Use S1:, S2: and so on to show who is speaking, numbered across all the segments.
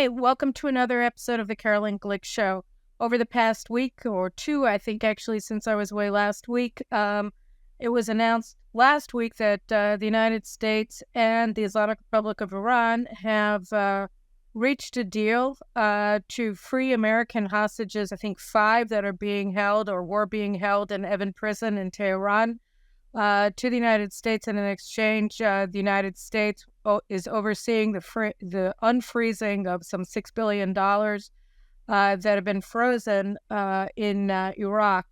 S1: Hi, welcome to another episode of the Caroline Glick Show. Over the past week or two, I think actually since I was away last week, it was announced last week that the United States and the Islamic Republic of Iran have reached a deal to free American hostages, I think 5 that are being held or were being held in Evin prison in Tehran, to the United States. And in exchange, the United States is overseeing the unfreezing of some $6 billion that have been frozen in Iraq.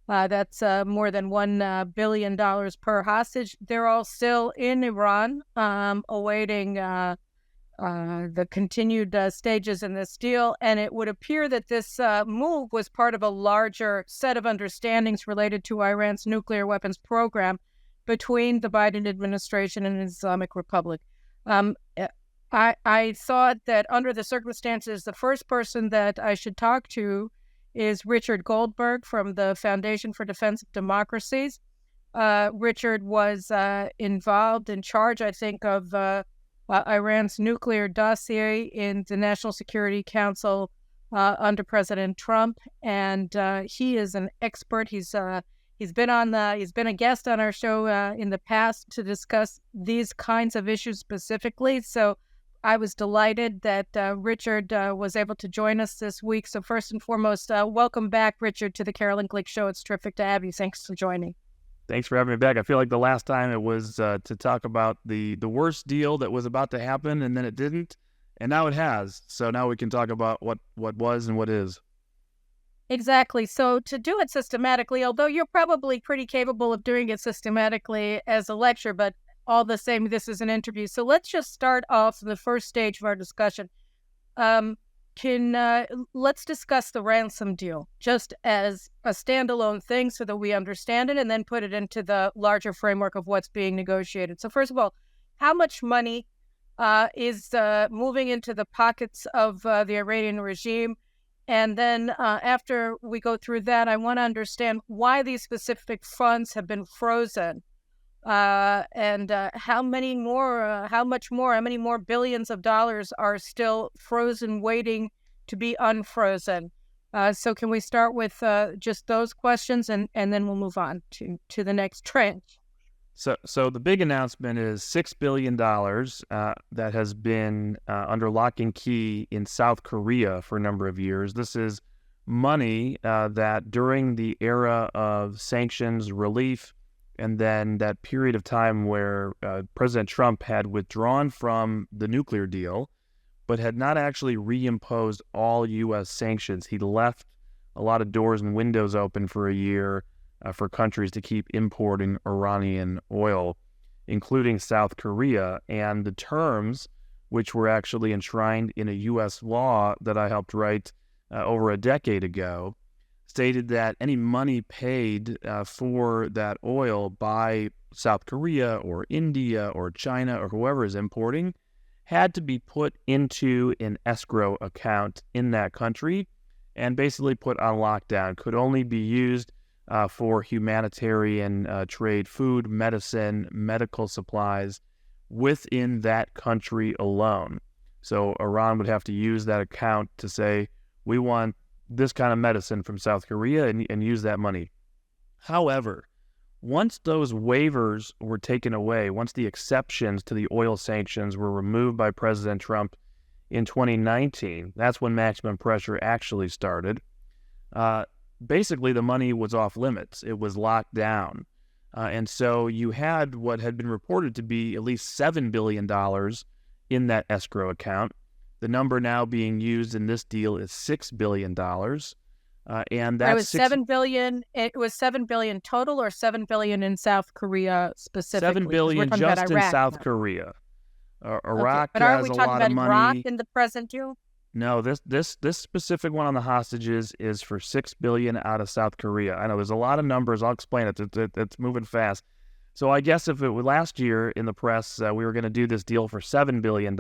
S1: That's more than $1 billion per hostage. They're all still in Iran, awaiting the continued stages in this deal. And it would appear that this move was part of a larger set of understandings related to Iran's nuclear weapons program between the Biden administration and the Islamic Republic. I thought that under the circumstances, the first person that I should talk to is Richard Goldberg from the Foundation for Defense of Democracies. Richard was involved in charge, I think, of Iran's nuclear dossier in the National Security Council under President Trump, and he is an expert. He's been a guest on our show in the past to discuss these kinds of issues specifically. So I was delighted that Richard was able to join us this week. So first and foremost, welcome back, Richard, to the Caroline Glick Show. It's terrific to have you. Thanks for joining.
S2: Thanks for having me back. I feel like the last time it was to talk about the worst deal that was about to happen, and then it didn't, and now it has. So now we can talk about what was and what is.
S1: Exactly. So to do it systematically, although you're probably pretty capable of doing it systematically as a lecture, but all the same, this is an interview. So let's just start off the first stage of our discussion. Let's discuss the ransom deal just as a standalone thing so that we understand it, and then put it into the larger framework of what's being negotiated. So first of all, how much money is moving into the pockets of the Iranian regime? And then after we go through that, I want to understand why these specific funds have been frozen, and how many more billions of dollars are still frozen, waiting to be unfrozen. So can we start with just those questions, and then we'll move on to the next tranche.
S2: So the big announcement is $6 billion that has been under lock and key in South Korea for a number of years. This is money that during the era of sanctions relief, and then that period of time where President Trump had withdrawn from the nuclear deal, but had not actually reimposed all U.S. sanctions. He left a lot of doors and windows open for a year for countries to keep importing Iranian oil, including South Korea. And the terms, which were actually enshrined in a U.S. law that I helped write over a decade ago, stated that any money paid for that oil by South Korea or India or China or whoever is importing had to be put into an escrow account in that country and basically put on lockdown. Could only be used for humanitarian trade, food, medicine, medical supplies within that country alone. So Iran would have to use that account to say, we want this kind of medicine from South Korea, and use that money. However, once those waivers were taken away, once the exceptions to the oil sanctions were removed by President Trump in 2019, that's when maximum pressure actually started. Basically, the money was off limits. It was locked down. And so you had what had been reported to be at least $7 billion in that escrow account. The number now being used in this deal is $6 billion. And that's
S1: it was $7 billion. It was $7 billion total, or $7 billion in South Korea specifically?
S2: $7 billion just in South Korea. Iraq
S1: But are
S2: has
S1: we
S2: a
S1: talking
S2: lot
S1: about
S2: of money.
S1: Iraq in the present deal?
S2: No, this specific one on the hostages is for $6 billion out of South Korea. I know there's a lot of numbers. I'll explain it. It's moving fast. So I guess if it was last year in the press, we were going to do this deal for $7 billion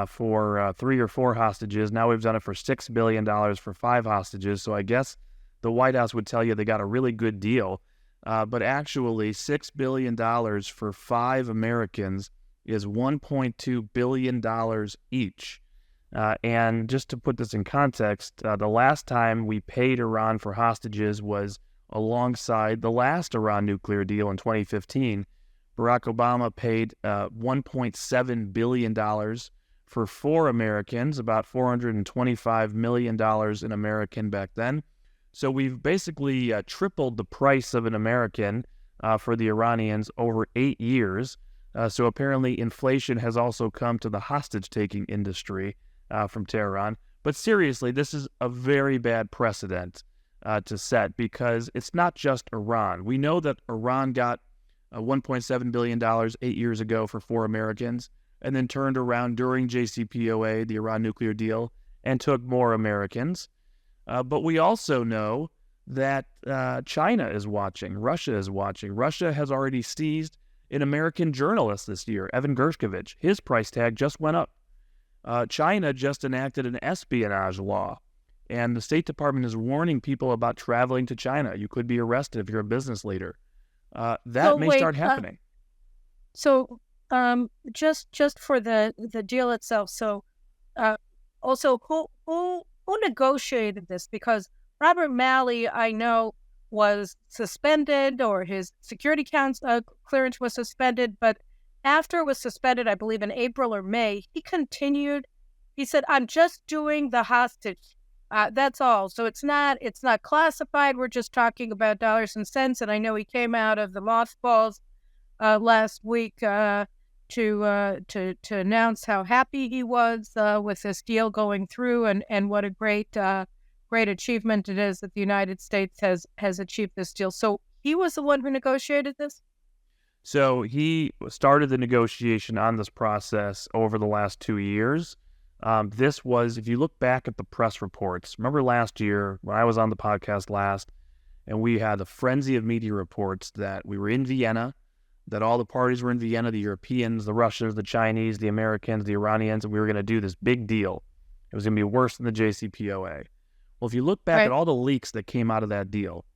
S2: for 3 or 4 hostages. Now we've done it for $6 billion for 5 hostages. So I guess the White House would tell you they got a really good deal. But actually, $6 billion for 5 Americans is $1.2 billion each. And just to put this in context, the last time we paid Iran for hostages was alongside the last Iran nuclear deal in 2015. Barack Obama paid $1.7 billion for 4 Americans, about $425 million in American back then. So we've basically tripled the price of an American for the Iranians over 8 years. So apparently inflation has also come to the hostage-taking industry from Tehran. But seriously, this is a very bad precedent to set, because it's not just Iran. We know that Iran got $1.7 billion 8 years ago for 4 Americans, and then turned around during JCPOA, the Iran nuclear deal, and took more Americans. But we also know that China is watching. Russia is watching. Russia has already seized an American journalist this year, Evan Gershkovich. His price tag just went up. China just enacted an espionage law, and the State Department is warning people about traveling to China. You could be arrested if you're a business leader. That may start happening.
S1: Just for the deal itself. So, also, who negotiated this? Because Robert Malley, I know, was suspended, or his security clearance was suspended, but after it was suspended, I believe in April or May, he continued. He said, "I'm just doing the hostage. That's all. So it's not classified. We're just talking about dollars and cents." And I know he came out of the mothballs last week to announce how happy he was with this deal going through, and what a great achievement it is that the United States has achieved this deal. So he was the one who negotiated this?
S2: So he started the negotiation on this process over the last 2 years. This was, if you look back at the press reports, remember last year when I was on the podcast last, and we had a frenzy of media reports that we were in Vienna, that all the parties were in Vienna, the Europeans, the Russians, the Chinese, the Americans, the Iranians, and we were going to do this big deal. It was going to be worse than the JCPOA. Well, if you look back at all the leaks that came out of that deal,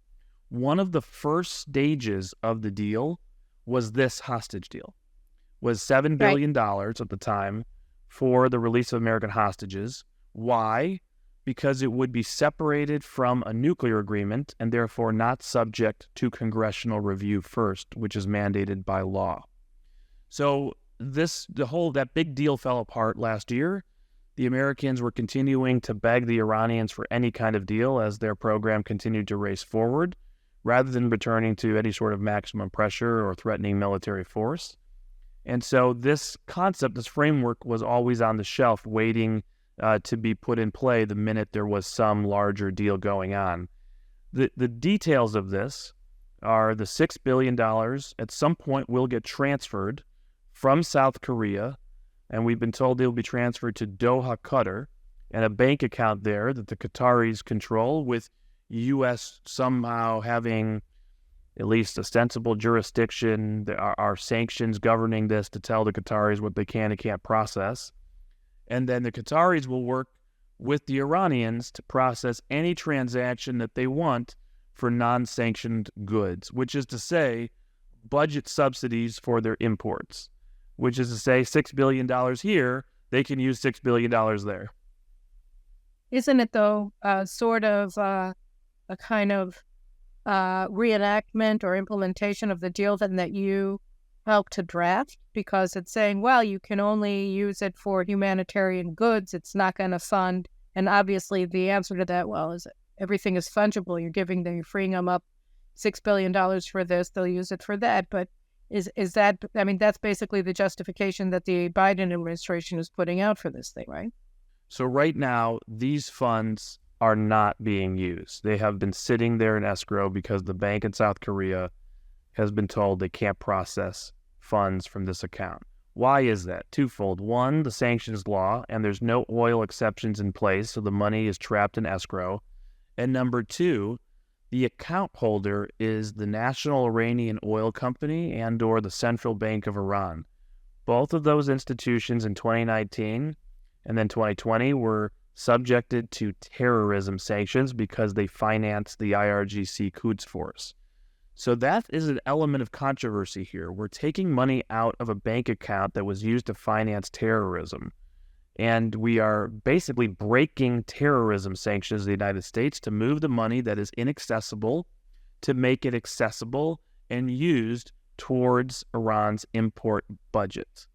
S2: one of the first stages of the deal was this hostage deal, was $7 billion at the time for the release of American hostages. Why? Because it would be separated from a nuclear agreement and therefore not subject to congressional review first, which is mandated by law. So that big deal fell apart last year. The Americans were continuing to beg the Iranians for any kind of deal as their program continued to race forward, rather than returning to any sort of maximum pressure or threatening military force. And so this concept, this framework, was always on the shelf waiting to be put in play the minute there was some larger deal going on. The details of this are the $6 billion at some point will get transferred from South Korea, and we've been told they will be transferred to Doha, Qatar, and a bank account there that the Qataris control, with U.S. somehow having at least ostensible jurisdiction. There are sanctions governing this to tell the Qataris what they can and can't process. And then the Qataris will work with the Iranians to process any transaction that they want for non-sanctioned goods, which is to say budget subsidies for their imports, which is to say $6 billion here, they can use $6 billion there.
S1: Isn't it, though, sort of a kind of reenactment or implementation of the deal then that you helped to draft? Because it's saying, well, you can only use it for humanitarian goods. It's not going to fund. And obviously the answer to that, well, is everything is fungible. You're freeing them up $6 billion for this. They'll use it for that. But is that, I mean, that's basically the justification that the Biden administration is putting out for this thing, right?
S2: So right now, these funds are not being used. They have been sitting there in escrow because the bank in South Korea has been told they can't process funds from this account. Why is that? Twofold. One, the sanctions law, and there's no oil exceptions in place, so the money is trapped in escrow. And number two, the account holder is the National Iranian Oil Company and or the Central Bank of Iran. Both of those institutions in 2019 and then 2020 were subjected to terrorism sanctions because they financed the IRGC Quds Force. So that is an element of controversy here. We're taking money out of a bank account that was used to finance terrorism. And we are basically breaking terrorism sanctions of the United States to move the money that is inaccessible to make it accessible and used towards Iran's import budget,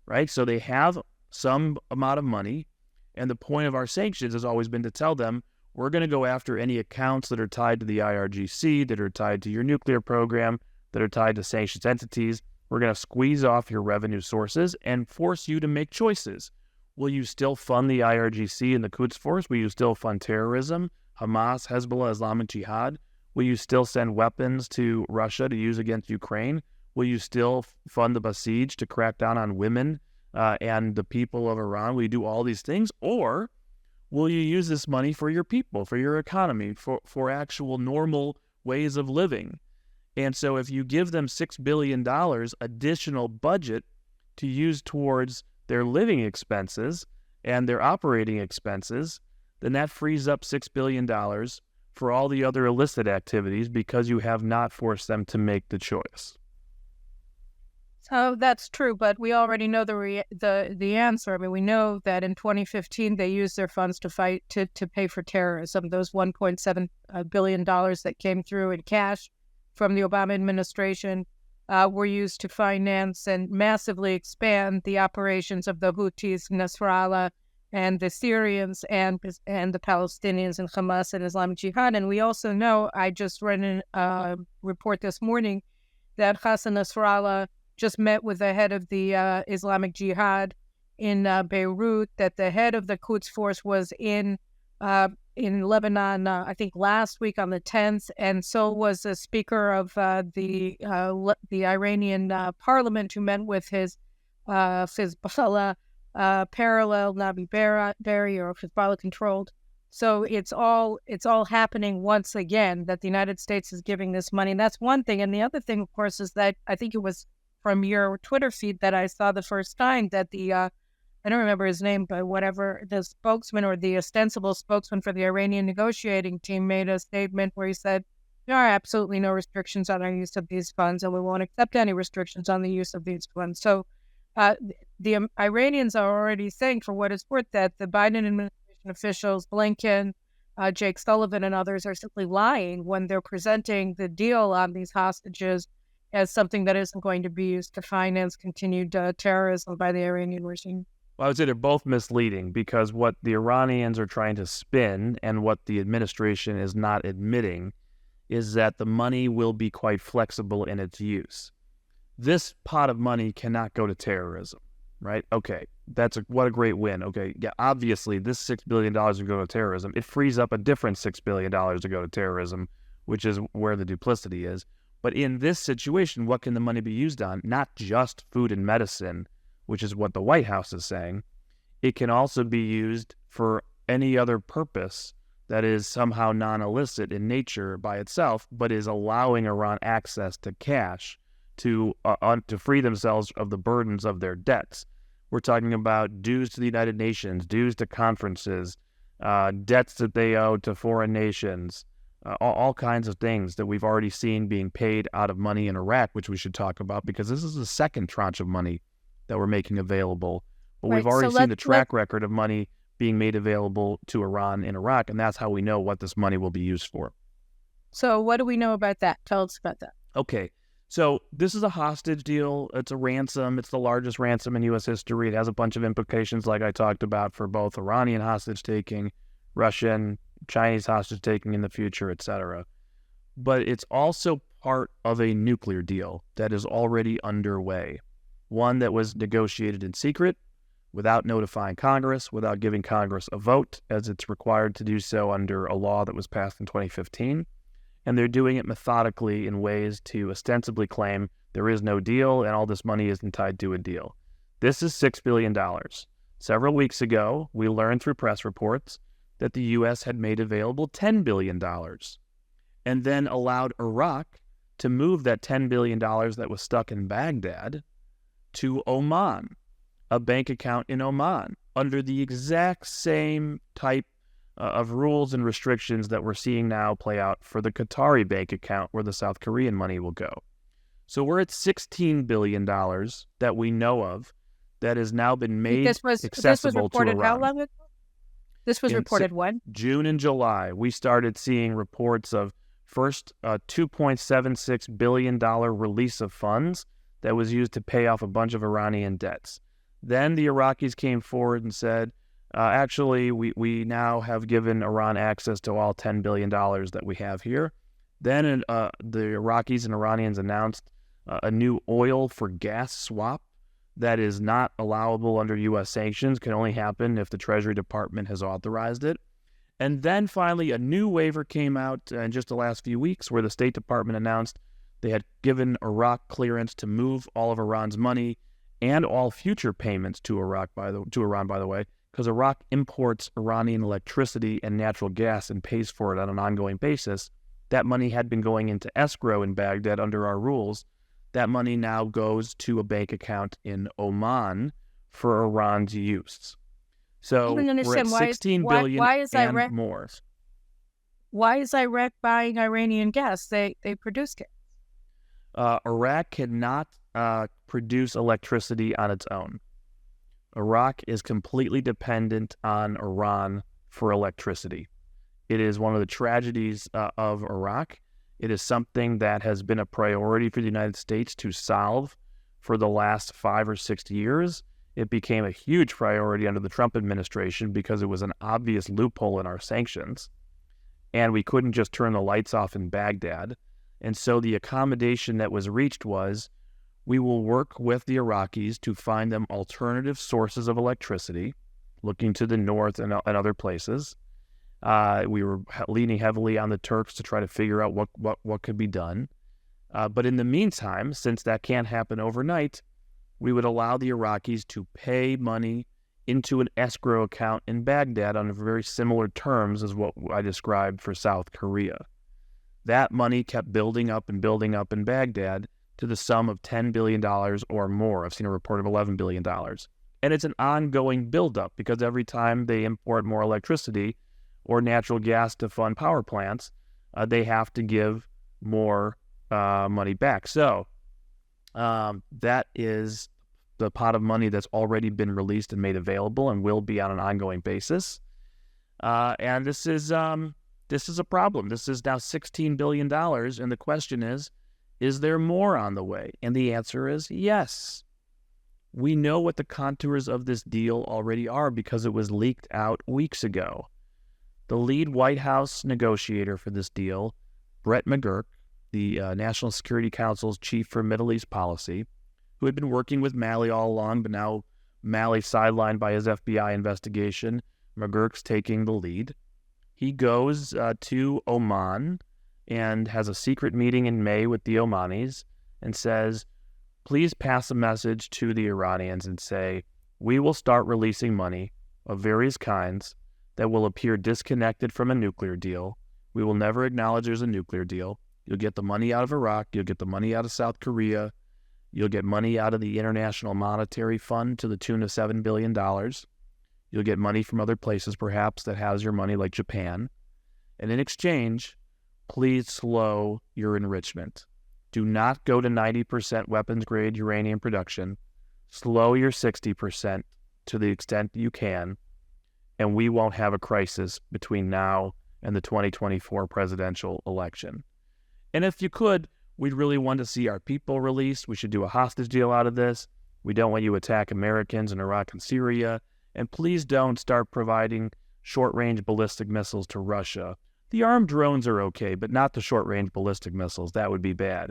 S2: right? So they have some amount of money, and the point of our sanctions has always been to tell them, we're going to go after any accounts that are tied to the IRGC, that are tied to your nuclear program, that are tied to sanctions entities. We're going to squeeze off your revenue sources and force you to make choices. Will you still fund the IRGC and the Quds Force? Will you still fund terrorism, Hamas, Hezbollah, Islamic Jihad? Will you still send weapons to Russia to use against Ukraine? Will you still fund the Basij to crack down on women and the people of Iran? Will you do all these things? Or will you use this money for your people, for your economy, for actual normal ways of living? And so if you give them $6 billion additional budget to use towards their living expenses and their operating expenses, then that frees up $6 billion for all the other illicit activities because you have not forced them to make the choice.
S1: So that's true, but we already know the answer. I mean, we know that in 2015 they used their funds to fight to pay for terrorism. Those $1.7 billion that came through in cash from the Obama administration were used to finance and massively expand the operations of the Houthis, Nasrallah, and the Syrians and the Palestinians and Hamas and Islamic Jihad. And we also know, I just read a report this morning, that Hassan Nasrallah just met with the head of the Islamic Jihad in Beirut, that the head of the Quds Force was in Lebanon, I think last week on the 10th, and so was the speaker of the Iranian parliament, who met with his Hezbollah parallel Nabi Berri, or Hezbollah controlled. So it's all happening once again, that the United States is giving this money. And that's one thing. And the other thing, of course, is that I think it was from your Twitter feed that I saw the first time that the I don't remember his name, but whatever, the spokesman or the ostensible spokesman for the Iranian negotiating team made a statement where he said, there are absolutely no restrictions on our use of these funds, and we won't accept any restrictions on the use of these funds. So the Iranians are already saying, for what it's worth, that the Biden administration officials, Blinken, Jake Sullivan, and others are simply lying when they're presenting the deal on these hostages as something that isn't going to be used to finance continued terrorism by the Iranian regime.
S2: Well, I would say they're both misleading, because what the Iranians are trying to spin and what the administration is not admitting is that the money will be quite flexible in its use. This pot of money cannot go to terrorism, right? Okay, what a great win. Okay, yeah, obviously this $6 billion would go to terrorism. It frees up a different $6 billion to go to terrorism, which is where the duplicity is. But in this situation, what can the money be used on? Not just food and medicine, which is what the White House is saying. It can also be used for any other purpose that is somehow non-illicit in nature by itself, but is allowing Iran access to cash to free themselves of the burdens of their debts. We're talking about dues to the United Nations, dues to conferences, debts that they owe to foreign nations, all kinds of things that we've already seen being paid out of money in Iraq, which we should talk about, because this is the second tranche of money that we're making available. But we've already seen the track record of money being made available to Iran in Iraq, and that's how we know what this money will be used for.
S1: So what do we know about that? Tell us about that.
S2: Okay, so this is a hostage deal. It's a ransom. It's the largest ransom in U.S. history. It has a bunch of implications, like I talked about, for both Iranian hostage-taking, Russian, Chinese hostage-taking in the future, etc. But it's also part of a nuclear deal that is already underway, one that was negotiated in secret, without notifying Congress, without giving Congress a vote, as it's required to do so under a law that was passed in 2015. And they're doing it methodically in ways to ostensibly claim there is no deal and all this money isn't tied to a deal. This is $6 billion. Several weeks ago, we learned through press reports that the U.S. had made available $10 billion and then allowed Iraq to move that $10 billion that was stuck in Baghdad to Oman, a bank account in Oman, under the exact same type of rules and restrictions that we're seeing now play out for the Qatari bank account where the South Korean money will go. So we're at $16 billion that we know of that has now been made
S1: This was
S2: accessible to
S1: reported how
S2: Iran.
S1: long ago? This was reported when?
S2: June and July. We started seeing reports of first a $2.76 billion release of funds that was used to pay off a bunch of Iranian debts. Then the Iraqis came forward and said, actually, we now have given Iran access to all $10 billion that we have here. Then the Iraqis and Iranians announced a new oil for gas swap that is not allowable under U.S. sanctions, can only happen if the Treasury Department has authorized it. And then finally, a new waiver came out in just the last few weeks where the State Department announced they had given Iraq clearance to move all of Iran's money and all future payments to Iran, by the way, because Iraq imports Iranian electricity and natural gas and pays for it on an ongoing basis. That money had been going into escrow in Baghdad under our rules. That money now goes to a bank account in Oman for Iran's use. So we're at $16 billion and more.
S1: Why is Iraq buying Iranian gas? They produce gas.
S2: Iraq cannot produce electricity on its own. Iraq is completely dependent on Iran for electricity. It is one of the tragedies of Iraq. It is something that has been a priority for the United States to solve for the last 5 or 6 years. It became a huge priority under the Trump administration because it was an obvious loophole in our sanctions. And we couldn't just turn the lights off in Baghdad. And so the accommodation that was reached was, we will work with the Iraqis to find them alternative sources of electricity, looking to the north and other places. We were leaning heavily on the Turks to try to figure out what could be done. But in the meantime, since that can't happen overnight, we would allow the Iraqis to pay money into an escrow account in Baghdad on very similar terms as what I described for South Korea. That money kept building up in Baghdad to the sum of $10 billion or more. I've seen a report of $11 billion. And it's an ongoing buildup because every time they import more electricity or natural gas to fund power plants, they have to give more money back. So that is the pot of money that's already been released and made available and will be on an ongoing basis. And this is a problem. This is now $16 billion. And the question is there more on the way? And the answer is yes. We know what the contours of this deal already are because it was leaked out weeks ago. The lead White House negotiator for this deal, Brett McGurk, the National Security Council's chief for Middle East policy, who had been working with Malley all along, but now Malley sidelined by his FBI investigation, McGurk's taking the lead. He goes to Oman and has a secret meeting in May with the Omanis and says, please pass a message to the Iranians and say, we will start releasing money of various kinds that will appear disconnected from a nuclear deal. We will never acknowledge there's a nuclear deal. You'll get the money out of Iraq. You'll get the money out of South Korea. You'll get money out of the International Monetary Fund to the tune of $7 billion. You'll get money from other places, perhaps, that has your money, like Japan. And in exchange, please slow your enrichment. Do not go to 90% weapons-grade uranium production. Slow your 60% to the extent you can, and we won't have a crisis between now and the 2024 presidential election. And if you could, we'd really want to see our people released. We should do a hostage deal out of this. We don't want you to attack Americans in Iraq and Syria. And please don't start providing short-range ballistic missiles to Russia. The armed drones are okay, but not the short-range ballistic missiles. That would be bad.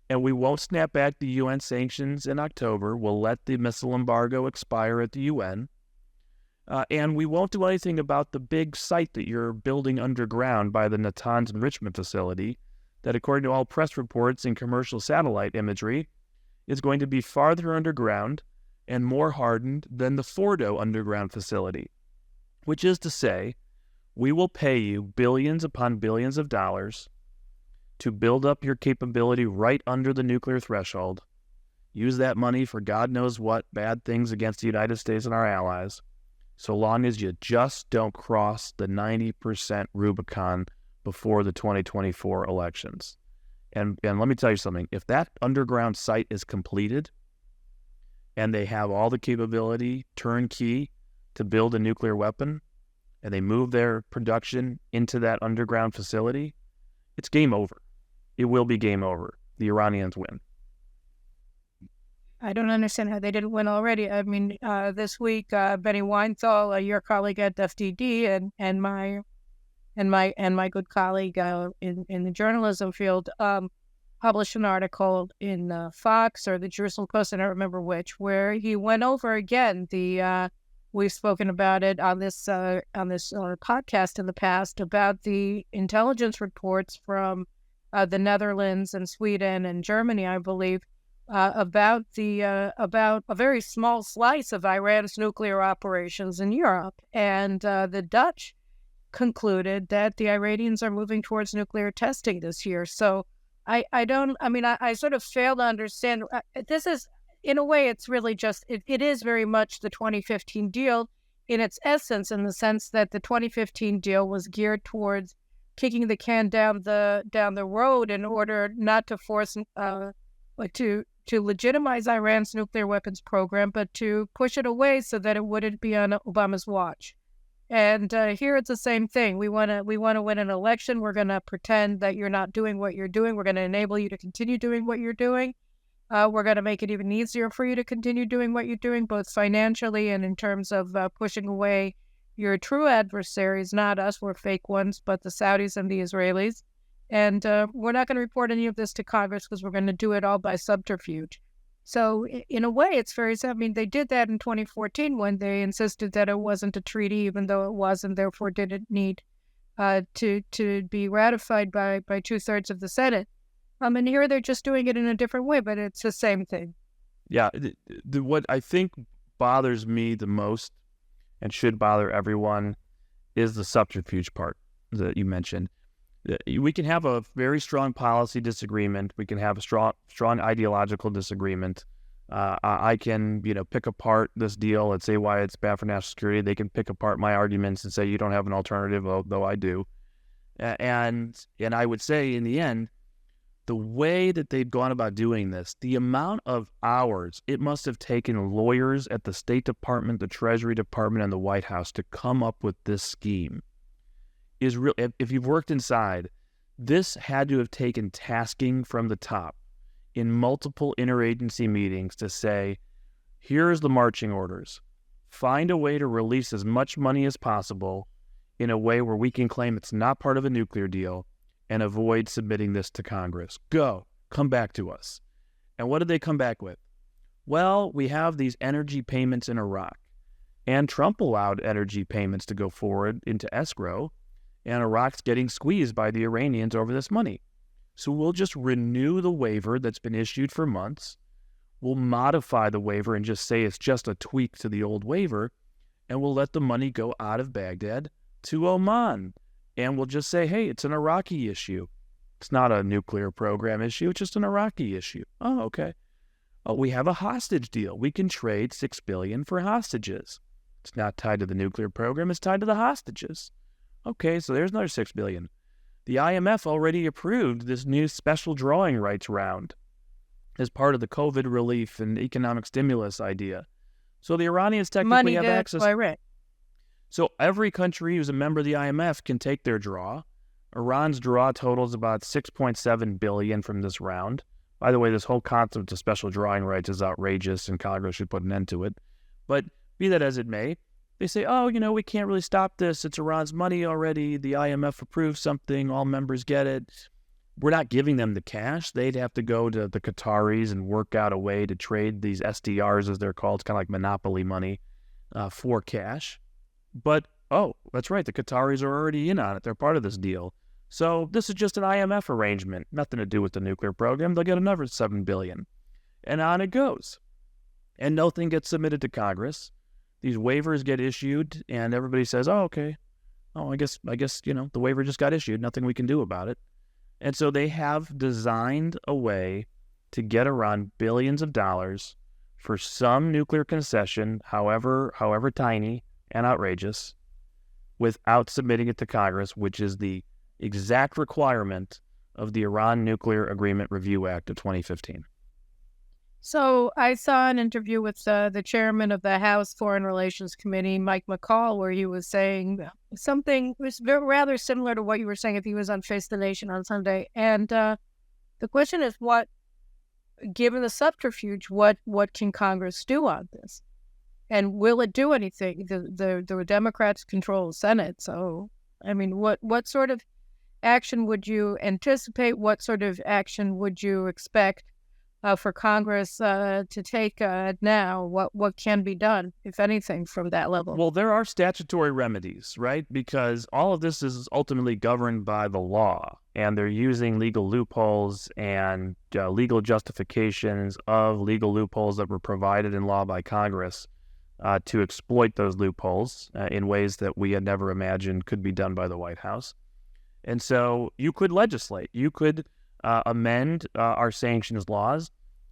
S2: And we won't snap back the UN sanctions in October. We'll let the missile embargo expire at the UN. And we won't do anything about the big site that you're building underground by the Natanz enrichment facility that, according to all press reports and commercial satellite imagery, is going to be farther underground and more hardened than the Fordo underground facility, which is to say, we will pay you billions upon billions of dollars to build up your capability right under the nuclear threshold, use that money for God knows what bad things against the United States and our allies, so long as you just don't cross the 90% Rubicon before the 2024 elections. And let me tell you something, if that underground site is completed, and they have all the capability, turnkey, to build a nuclear weapon, and they move their production into that underground facility, it's game over. It will be game over. The Iranians win.
S1: I don't understand how they didn't win already. I mean, this week, Benny Weinthal, your colleague at FDD, and my good colleague in the journalism field, published an article in Fox or the Jerusalem Post, I don't remember which, where he went over again we've spoken about it on this podcast in the past about the intelligence reports from the Netherlands and Sweden and Germany, I believe, about a very small slice of Iran's nuclear operations in Europe, and the Dutch concluded that the Iranians are moving towards nuclear testing this year. So I sort of fail to understand. This is, in a way, it's really just, it is very much the 2015 deal in its essence, in the sense that the 2015 deal was geared towards kicking the can down the road in order not to force to legitimize Iran's nuclear weapons program, but to push it away so that it wouldn't be on Obama's watch. And here it's the same thing. We want to win an election. We're going to pretend that you're not doing what you're doing. We're going to enable you to continue doing what you're doing. We're going to make it even easier for you to continue doing what you're doing, both financially and in terms of pushing away your true adversaries, not us, we're fake ones, but the Saudis and the Israelis. And we're not going to report any of this to Congress because we're going to do it all by subterfuge. So in a way, it's very, I mean, they did that in 2014 when they insisted that it wasn't a treaty, even though it was, and therefore didn't need to be ratified by 2/3 of the Senate. And here they're just doing it in a different way, but it's the same thing.
S2: Yeah, what I think bothers me the most and should bother everyone is the subterfuge part that you mentioned. We can have a very strong policy disagreement. We can have a strong ideological disagreement. I can, pick apart this deal and say why it's bad for national security. They can pick apart my arguments and say you don't have an alternative, though I do. And I would say in the end, the way that they've gone about doing this, the amount of hours it must have taken lawyers at the State Department, the Treasury Department, and the White House to come up with this scheme is real. If you've worked inside, this had to have taken tasking from the top in multiple interagency meetings to say, here's the marching orders. Find a way to release as much money as possible in a way where we can claim it's not part of a nuclear deal and avoid submitting this to Congress. Come back to us. And what did they come back with? Well, we have these energy payments in Iraq, and Trump allowed energy payments to go forward into escrow, and Iraq's getting squeezed by the Iranians over this money. So we'll just renew the waiver that's been issued for months. We'll modify the waiver and just say it's just a tweak to the old waiver, and we'll let the money go out of Baghdad to Oman. And we'll just say, hey, it's an Iraqi issue. It's not a nuclear program issue. It's just an Iraqi issue. Oh, okay. Oh, we have a hostage deal. We can trade $6 billion for hostages. It's not tied to the nuclear program. It's tied to the hostages. Okay, so there's another $6 billion. The IMF already approved this new special drawing rights round as part of the COVID relief and economic stimulus idea. So the Iranians technically have access. So every country who's a member of the IMF can take their draw. Iran's draw totals about $6.7 billion from this round. By the way, this whole concept of special drawing rights is outrageous, and Congress should put an end to it. But be that as it may, they say, we can't really stop this. It's Iran's money already. The IMF approved something. All members get it. We're not giving them the cash. They'd have to go to the Qataris and work out a way to trade these SDRs, as they're called. It's kind of like monopoly money for cash. But, that's right. The Qataris are already in on it. They're part of this deal. So this is just an IMF arrangement. Nothing to do with the nuclear program. They'll get another $7 billion. And on it goes. And nothing gets submitted to Congress. These waivers get issued, and everybody says, okay. I guess, the waiver just got issued. Nothing we can do about it. And so they have designed a way to get Iran billions of dollars for some nuclear concession, however tiny and outrageous, without submitting it to Congress, which is the exact requirement of the Iran Nuclear Agreement Review Act of 2015.
S1: So I saw an interview with the chairman of the House Foreign Relations Committee, Mike McCall, where he was saying something was rather similar to what you were saying if he was on Face the Nation on Sunday. And the question is, given the subterfuge, what can Congress do on this? And will it do anything? The Democrats control the Senate, so I mean, what sort of action would you anticipate? What sort of action would you expect for Congress to take now? What can be done, if anything, from that level?
S2: Well, there are statutory remedies, right? Because all of this is ultimately governed by the law, and they're using legal loopholes and legal justifications of legal loopholes that were provided in law by Congress to exploit those loopholes in ways that we had never imagined could be done by the White House. And so you could legislate. You could amend our sanctions laws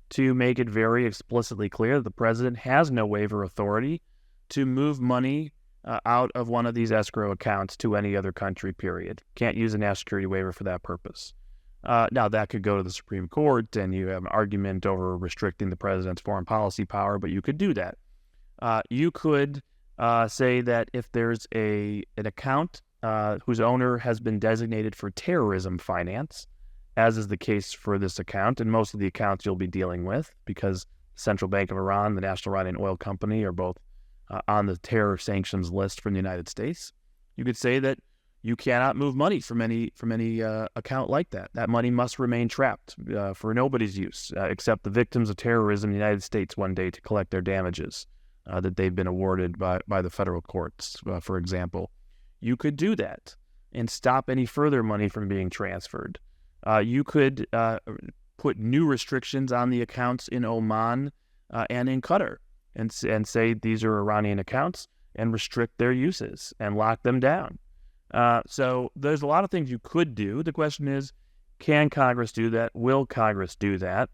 S2: to make it very explicitly clear that the president has no waiver authority to move money out of one of these escrow accounts to any other country, period. Can't use a national security waiver for that purpose. Now, that could go to the Supreme Court, and you have an argument over restricting the president's foreign policy power, but you could do that. You could say that if there's an account whose owner has been designated for terrorism finance, as is the case for this account, and most of the accounts you'll be dealing with, because the Central Bank of Iran, the National Iranian Oil Company, are both on the terror sanctions list from the United States. You could say that you cannot move money from any account like that. That money must remain trapped for nobody's use, except the victims of terrorism in the United States one day to collect their damages that they've been awarded by the federal courts, for example. You could do that and stop any further money from being transferred. You could put new restrictions on the accounts in Oman and in Qatar and say these are Iranian accounts and restrict their uses and lock them down. So there's a lot of things you could do. The question is, can Congress do that? Will Congress do that?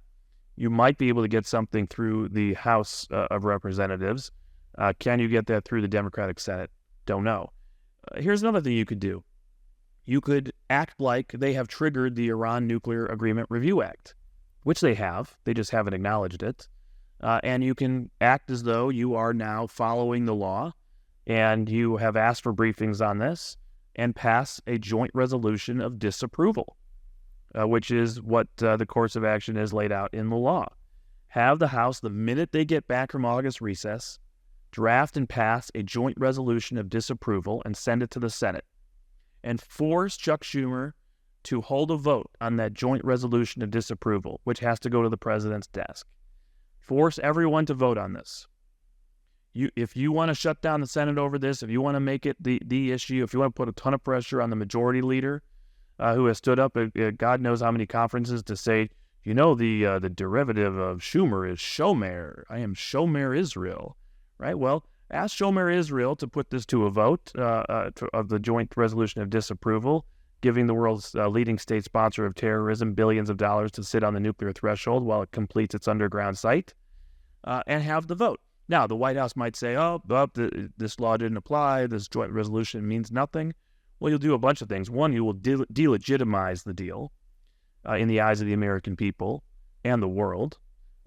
S2: You might be able to get something through the House of Representatives. Can you get that through the Democratic Senate? Don't know. Here's another thing you could do. You could act like they have triggered the Iran Nuclear Agreement Review Act, which they have. They just haven't acknowledged it. And you can act as though you are now following the law and you have asked for briefings on this and pass a joint resolution of disapproval, which is what the course of action is laid out in the law. Have the House, the minute they get back from August recess, draft and pass a joint resolution of disapproval and send it to the Senate, and force Chuck Schumer to hold a vote on that joint resolution of disapproval, which has to go to the president's desk. Force everyone to vote on this. If you want to shut down the Senate over this, if you want to make it the issue, if you want to put a ton of pressure on the majority leader, who has stood up at God knows how many conferences to say, the derivative of Schumer is Shomer. I am Shomer Israel, right? Well, ask Shomer Israel to put this to a vote of the joint resolution of disapproval, giving the world's leading state sponsor of terrorism billions of dollars to sit on the nuclear threshold while it completes its underground site, and have the vote. Now, the White House might say, this law didn't apply, this joint resolution means nothing. Well, you'll do a bunch of things. One, you will delegitimize the deal in the eyes of the American people and the world.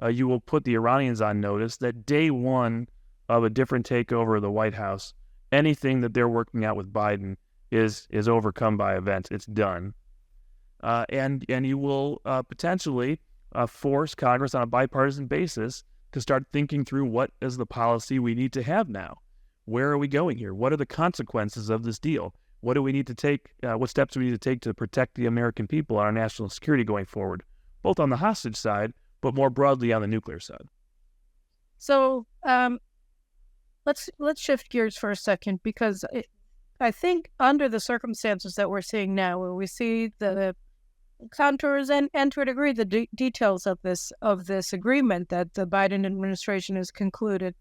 S2: You will put the Iranians on notice that day one of a different takeover of the White House, anything that they're working out with Biden is overcome by events. It's done. And you will potentially force Congress on a bipartisan basis to start thinking through what is the policy we need to have now. Where are we going here? What are the consequences of this deal? What do we need to take? What steps do we need to take to protect the American people and our national security going forward, both on the hostage side, but more broadly on the nuclear side?
S1: So let's shift gears for a second, because I think under the circumstances that we're seeing now, where we see the contours and to a degree the details of this agreement that the Biden administration has concluded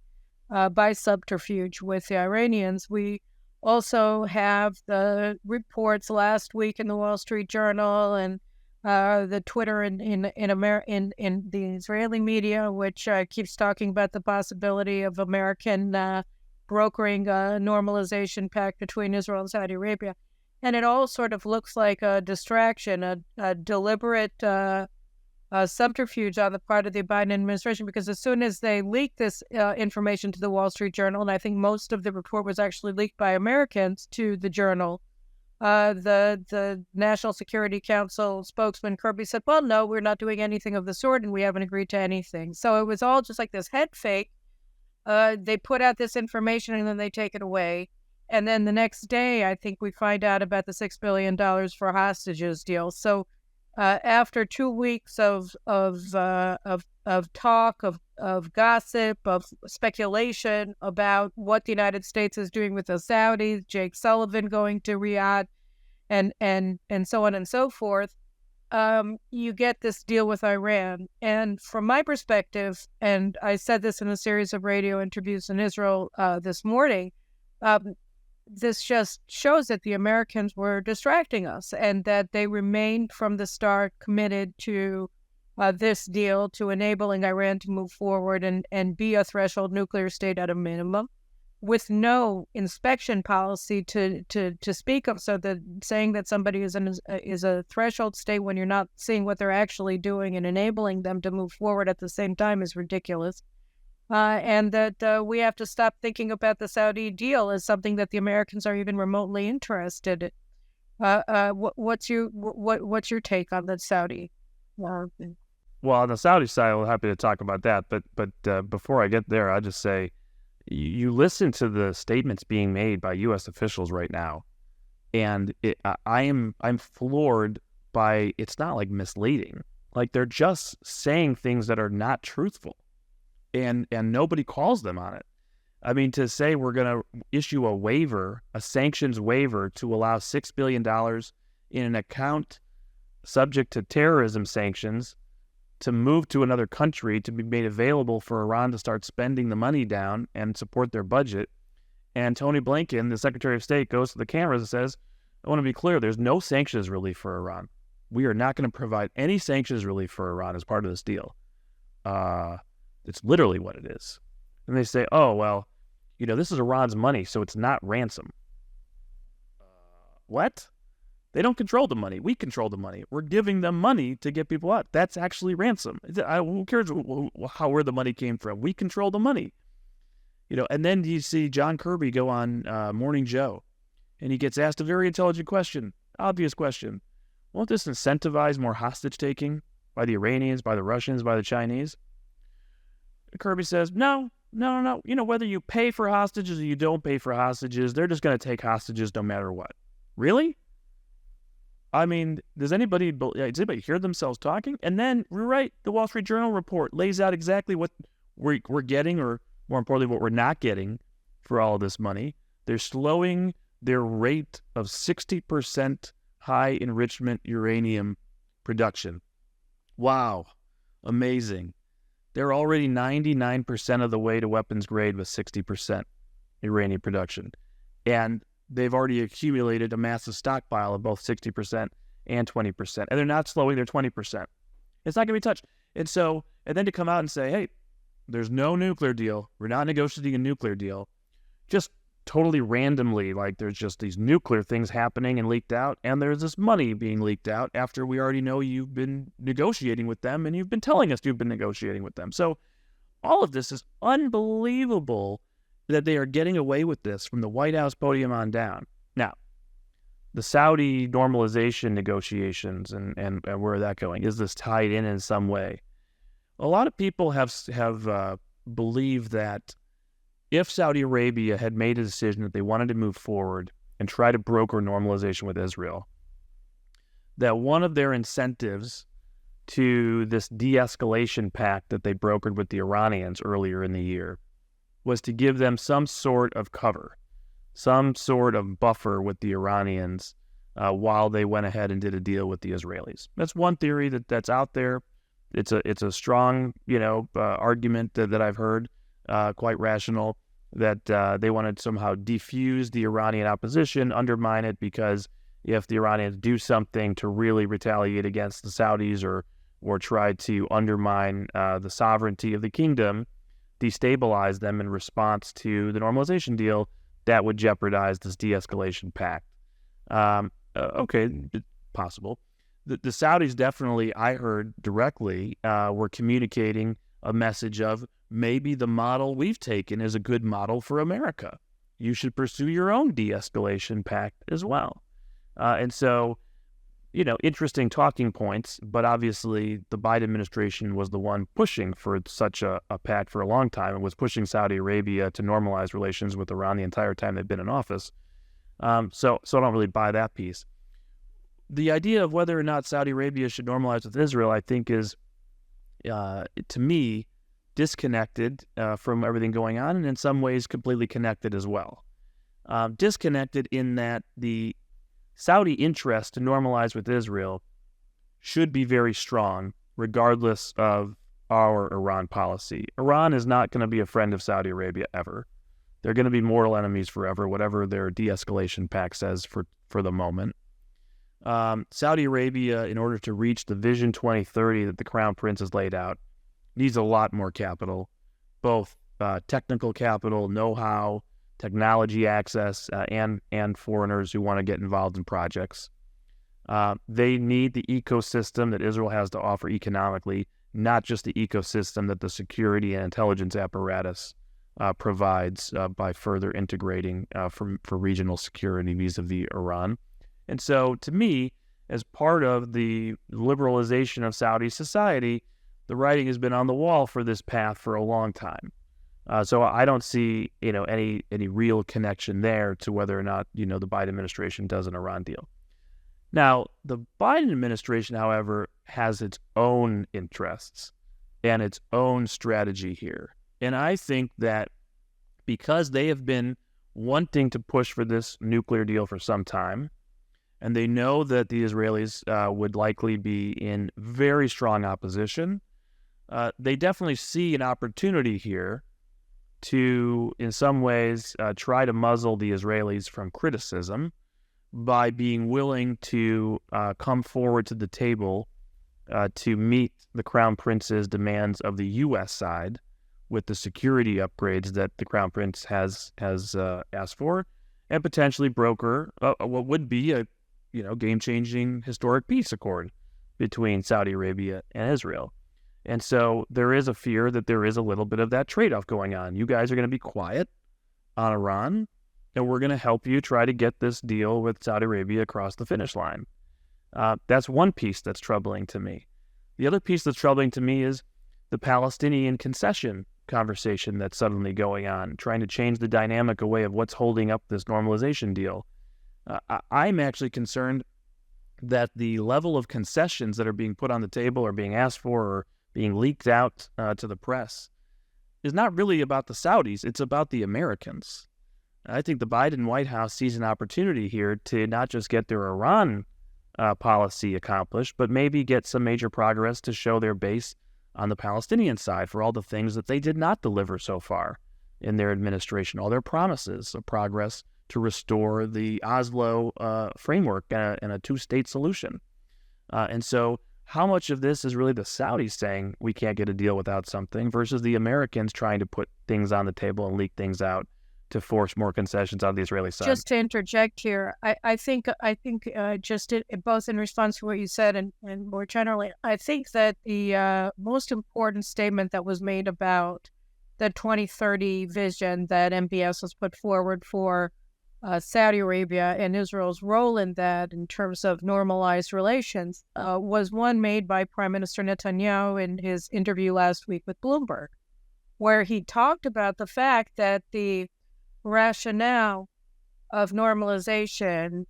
S1: by subterfuge with the Iranians, we also have the reports last week in the Wall Street Journal and the Twitter in the Israeli media, which keeps talking about the possibility of American brokering a normalization pact between Israel and Saudi Arabia. And it all sort of looks like a distraction, a deliberate subterfuge on the part of the Biden administration, because as soon as they leaked this information to the Wall Street Journal, and I think most of the report was actually leaked by Americans to the Journal, the National Security Council spokesman Kirby said, well, no, we're not doing anything of the sort, and we haven't agreed to anything. So it was all just like this head fake. They put out this information, and then they take it away. And then the next day, I think we find out about the $6 billion for hostages deal. So after 2 weeks of talk, of gossip, of speculation about what the United States is doing with the Saudis, Jake Sullivan going to Riyadh, and so on and so forth, you get this deal with Iran. And from my perspective, and I said this in a series of radio interviews in Israel this morning, this just shows that the Americans were distracting us, and that they remained from the start committed to this deal, to enabling Iran to move forward and be a threshold nuclear state at a minimum, with no inspection policy to speak of. So that saying that somebody is a threshold state when you're not seeing what they're actually doing and enabling them to move forward at the same time is ridiculous. And that we have to stop thinking about the Saudi deal as something that the Americans are even remotely interested in. What's your take on the Saudi?
S2: Well, on the Saudi side, I'm happy to talk about that. But before I get there, I'll just say, you listen to the statements being made by U.S. officials right now, and I'm floored by, it's not like misleading. Like, they're just saying things that are not truthful. And nobody calls them on it. I mean, to say we're going to issue a waiver, a sanctions waiver, to allow $6 billion in an account subject to terrorism sanctions to move to another country to be made available for Iran to start spending the money down and support their budget. And Tony Blinken, the Secretary of State, goes to the cameras and says, I want to be clear, there's no sanctions relief for Iran. We are not going to provide any sanctions relief for Iran as part of this deal. It's literally what it is. And they say, oh, well, this is Iran's money, so it's not ransom. What? They don't control the money. We control the money. We're giving them money to get people out. That's actually ransom. Who cares where the money came from? We control the money. And then you see John Kirby go on Morning Joe, and he gets asked a very intelligent question, obvious question. Won't this incentivize more hostage-taking by the Iranians, by the Russians, by the Chinese? Kirby says, no. Whether you pay for hostages or you don't pay for hostages, they're just going to take hostages no matter what. Really? I mean, does anybody hear themselves talking? And then, we're right, the Wall Street Journal report lays out exactly what we're getting, or more importantly, what we're not getting for all of this money. They're slowing their rate of 60% high enrichment uranium production. Wow. Amazing. They're already 99% of the way to weapons grade with 60% uranium production. And they've already accumulated a massive stockpile of both 60% and 20%. And they're not slowing their 20%. It's not going to be touched. And then to come out and say, hey, there's no nuclear deal. We're not negotiating a nuclear deal. Just totally randomly, like there's just these nuclear things happening and leaked out, and there's this money being leaked out after we already know you've been negotiating with them and you've been telling us you've been negotiating with them. So all of this is unbelievable that they are getting away with this from the White House podium on down. Now, the Saudi normalization negotiations and where are that going? Is this tied in some way? A lot of people have believed that if Saudi Arabia had made a decision that they wanted to move forward and try to broker normalization with Israel, that one of their incentives to this de-escalation pact that they brokered with the Iranians earlier in the year was to give them some sort of cover, some sort of buffer with the Iranians while they went ahead and did a deal with the Israelis. That's one theory that's out there. It's a strong argument that I've heard. Quite rational, that they wanted to somehow defuse the Iranian opposition, undermine it, because if the Iranians do something to really retaliate against the Saudis or try to undermine the sovereignty of the kingdom, destabilize them in response to the normalization deal, that would jeopardize this de-escalation pact. Okay, possible. the Saudis definitely, I heard directly, were communicating a message of maybe the model we've taken is a good model for America. You should pursue your own de-escalation pact as well. And so, interesting talking points, but obviously the Biden administration was the one pushing for such a pact for a long time and was pushing Saudi Arabia to normalize relations with Iran the entire time they've been in office. So I don't really buy that piece. The idea of whether or not Saudi Arabia should normalize with Israel, I think, is, to me, disconnected from everything going on, and in some ways completely connected as well. Disconnected in that the Saudi interest to normalize with Israel should be very strong, regardless of our Iran policy. Iran is not going to be a friend of Saudi Arabia ever. They're going to be mortal enemies forever, whatever their de-escalation pact says for the moment. Saudi Arabia, in order to reach the Vision 2030 that the Crown Prince has laid out, needs a lot more capital, both technical capital, know-how, technology access, and foreigners who want to get involved in projects. They need the ecosystem that Israel has to offer economically, not just the ecosystem that the security and intelligence apparatus provides by further integrating for regional security vis-a-vis Iran. And so, to me, as part of the liberalization of Saudi society, the writing has been on the wall for this path for a long time. So I don't see, any real connection there to whether or not, the Biden administration does an Iran deal. Now, the Biden administration, however, has its own interests and its own strategy here. And I think that because they have been wanting to push for this nuclear deal for some time, and they know that the Israelis would likely be in very strong opposition, they definitely see an opportunity here to, in some ways, try to muzzle the Israelis from criticism by being willing to come forward to the table to meet the Crown Prince's demands of the U.S. side with the security upgrades that the Crown Prince has asked for, and potentially broker what would be a game-changing historic peace accord between Saudi Arabia and Israel. And so there is a fear that there is a little bit of that trade-off going on. You guys are going to be quiet on Iran, and we're going to help you try to get this deal with Saudi Arabia across the finish line. That's one piece that's troubling to me. The other piece that's troubling to me is the Palestinian concession conversation that's suddenly going on, trying to change the dynamic away of what's holding up this normalization deal. I'm actually concerned that the level of concessions that are being put on the table or being asked for or being leaked out to the press is not really about the Saudis. It's about the Americans. I think the Biden White House sees an opportunity here to not just get their Iran policy accomplished, but maybe get some major progress to show their base on the Palestinian side for all the things that they did not deliver so far in their administration, all their promises of progress to restore the Oslo framework and a two-state solution. And so how much of this is really the Saudis saying we can't get a deal without something versus the Americans trying to put things on the table and leak things out to force more concessions on the Israeli side?
S1: Just to interject here, I think just both in response to what you said and more generally, I think that the most important statement that was made about the 2030 vision that MBS has put forward for Saudi Arabia and Israel's role in that in terms of normalized relations was one made by Prime Minister Netanyahu in his interview last week with Bloomberg, where he talked about the fact that the rationale of normalization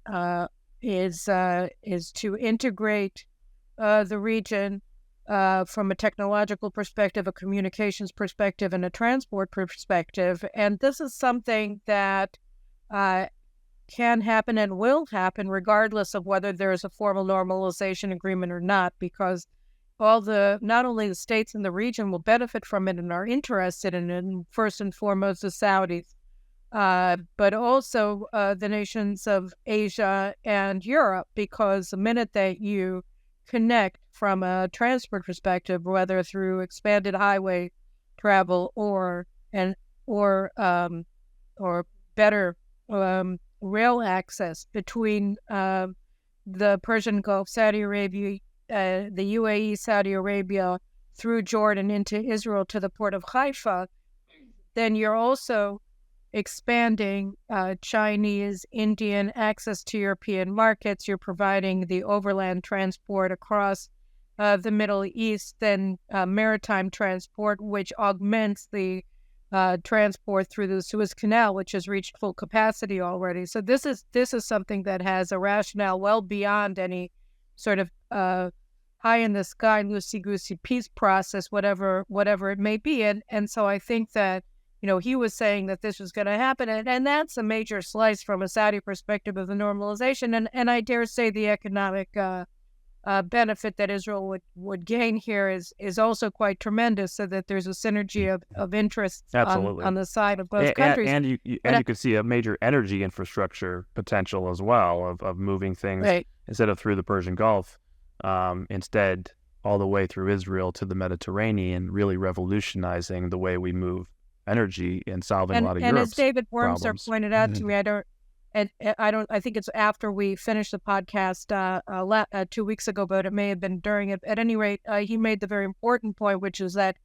S1: is to integrate the region from a technological perspective, a communications perspective, and a transport perspective. And this is something that can happen and will happen regardless of whether there is a formal normalization agreement or not, because not only the states in the region will benefit from it and are interested in it, and first and foremost the Saudis, but also the nations of Asia and Europe, because the minute that you connect from a transport perspective, whether through expanded highway travel or better rail access between the Persian Gulf, Saudi Arabia, the UAE, Saudi Arabia, through Jordan into Israel to the port of Haifa, then you're also expanding Chinese, Indian access to European markets. You're providing the overland transport across the Middle East, then maritime transport, which augments the transport through the Suez Canal, which has reached full capacity already. So this is something that has a rationale well beyond any sort of high in the sky, loosey-goosey peace process, whatever it may be. And so I think that, he was saying that this was going to happen, and that's a major slice from a Saudi perspective of the normalization. And I dare say the economic benefit that Israel would gain here is also quite tremendous, so that there's a synergy of interests on the side of both countries.
S2: And you could see a major energy infrastructure potential as well of moving things instead of through the Persian Gulf, instead all the way through Israel to the Mediterranean, really revolutionizing the way we move energy and solving a lot of Europe's
S1: as David Wormser
S2: problems.
S1: pointed out to me, I think it's after we finished the podcast 2 weeks ago, but it may have been during it. At any rate, he made the very important point, which is that,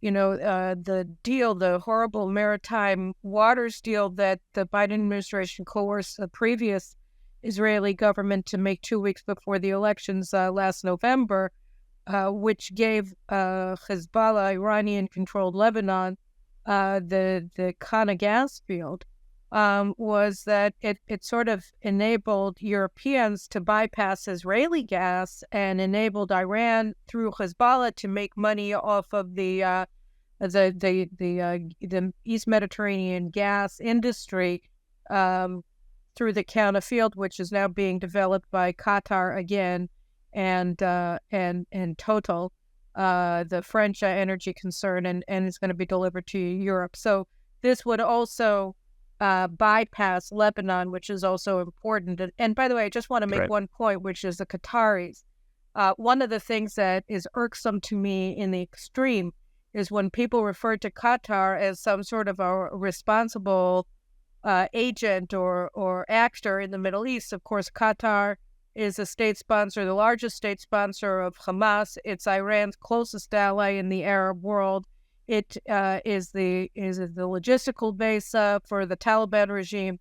S1: the deal, the horrible maritime waters deal that the Biden administration coerced the previous Israeli government to make 2 weeks before the elections last November, which gave Hezbollah, Iranian-controlled Lebanon, the Kana gas field, was that it sort of enabled Europeans to bypass Israeli gas and enabled Iran through Hezbollah to make money off of the East Mediterranean gas industry through the Kana field, which is now being developed by Qatar again and Total, the French energy concern, and it's going to be delivered to Europe. So this would also bypass Lebanon, which is also important. And by the way, I just want to make one point, which is the Qataris. One of the things that is irksome to me in the extreme is when people refer to Qatar as some sort of a responsible agent or actor in the Middle East. Of course, Qatar is a state sponsor, the largest state sponsor of Hamas. It's Iran's closest ally in the Arab world. It is the logistical base for the Taliban regime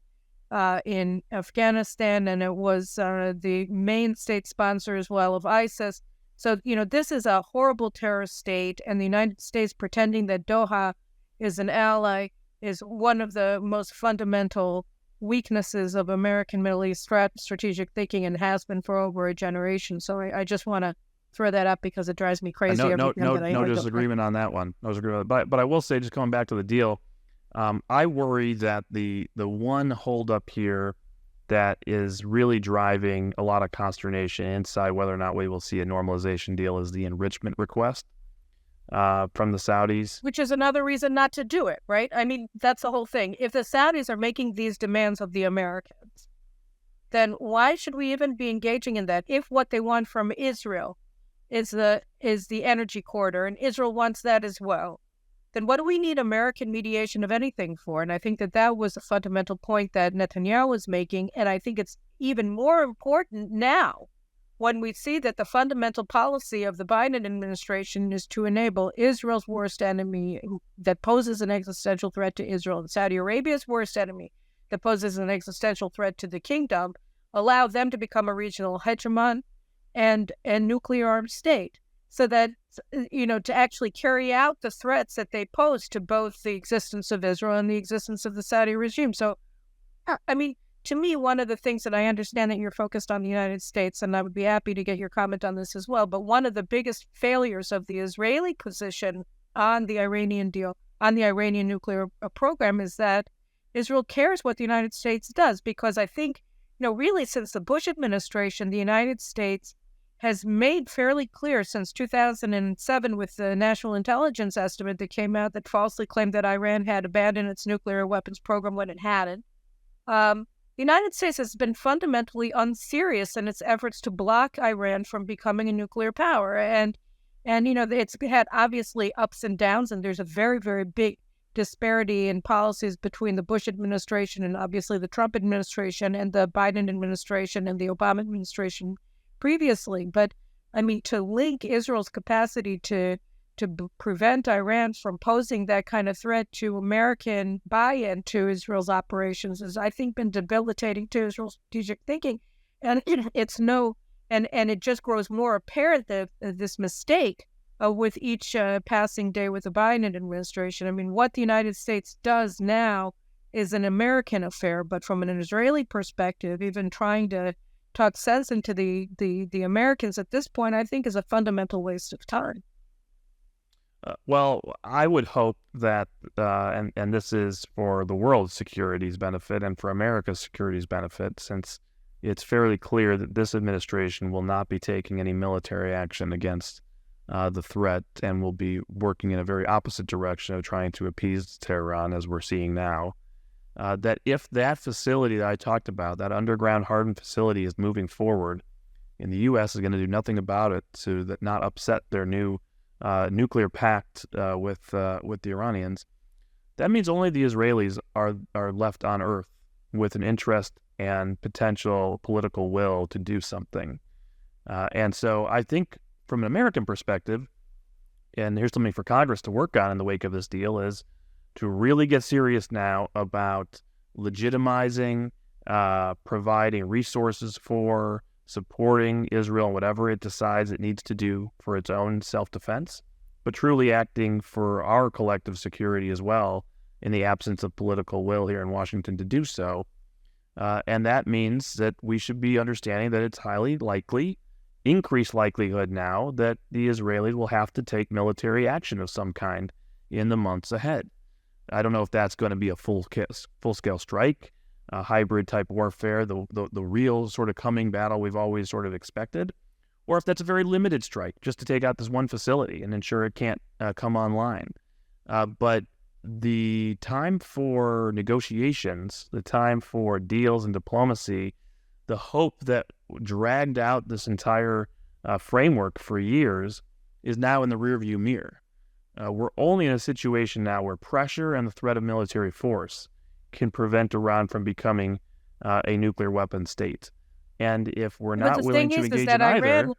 S1: in Afghanistan, and it was the main state sponsor as well of ISIS. So, this is a horrible terrorist state, and the United States pretending that Doha is an ally is one of the most fundamental weaknesses of American Middle East strategic thinking, and has been for over a generation. So I just want to throw that up because it drives me crazy.
S2: No disagreement on that one. No disagreement. But I will say, just going back to the deal, I worry that the one holdup here that is really driving a lot of consternation inside whether or not we will see a normalization deal is the enrichment request from the Saudis.
S1: Which is another reason not to do it, right? I mean, that's the whole thing. If the Saudis are making these demands of the Americans, then why should we even be engaging in that? If what they want from Israel is the energy corridor, and Israel wants that as well, then what do we need American mediation of anything for? And I think that was a fundamental point that Netanyahu was making, and I think it's even more important now when we see that the fundamental policy of the Biden administration is to enable Israel's worst enemy that poses an existential threat to Israel, and Saudi Arabia's worst enemy that poses an existential threat to the kingdom, allow them to become a regional hegemon and nuclear armed state, so that, to actually carry out the threats that they pose to both the existence of Israel and the existence of the Saudi regime. So, I mean, to me, one of the things that I understand that you're focused on the United States, and I would be happy to get your comment on this as well, but one of the biggest failures of the Israeli position on the Iranian deal, on the Iranian nuclear program, is that Israel cares what the United States does, because I think, really since the Bush administration, the United States has made fairly clear since 2007 with the National Intelligence Estimate that came out that falsely claimed that Iran had abandoned its nuclear weapons program when it hadn't. The United States has been fundamentally unserious in its efforts to block Iran from becoming a nuclear power. And it's had obviously ups and downs, and there's a very, very big disparity in policies between the Bush administration and obviously the Trump administration and the Biden administration and the Obama administration previously. But I mean, to link Israel's capacity to prevent Iran from posing that kind of threat to American buy-in to Israel's operations has, I think, been debilitating to Israel's strategic thinking. And it just grows more apparent that this mistake with each passing day with the Biden administration. I mean, what the United States does now is an American affair, but from an Israeli perspective, even trying to talk sense into the Americans at this point, I think is a fundamental waste of time.
S2: Well, I would hope that, and this is for the world's security's benefit and for America's security's benefit, since it's fairly clear that this administration will not be taking any military action against the threat and will be working in a very opposite direction of trying to appease Tehran, as we're seeing now. That if that facility that I talked about, that underground hardened facility, is moving forward, and the U.S. is going to do nothing about it to not upset their new nuclear pact with the Iranians, that means only the Israelis are left on Earth with an interest and potential political will to do something. And so I think from an American perspective, and here's something for Congress to work on in the wake of this deal, is to really get serious now about legitimizing, providing resources for, supporting Israel in whatever it decides it needs to do for its own self-defense, but truly acting for our collective security as well in the absence of political will here in Washington to do so. And that means that we should be understanding that it's highly likely, increased likelihood now, that the Israelis will have to take military action of some kind in the months ahead. I don't know if that's going to be a full-scale strike, hybrid type warfare, the real sort of coming battle we've always sort of expected, or if that's a very limited strike just to take out this one facility and ensure it can't come online. But the time for negotiations, the time for deals and diplomacy, the hope that dragged out this entire framework for years is now in the rearview mirror. We're only in a situation now where pressure and the threat of military force can prevent Iran from becoming a nuclear weapon state. And if we're not willing to engage in either,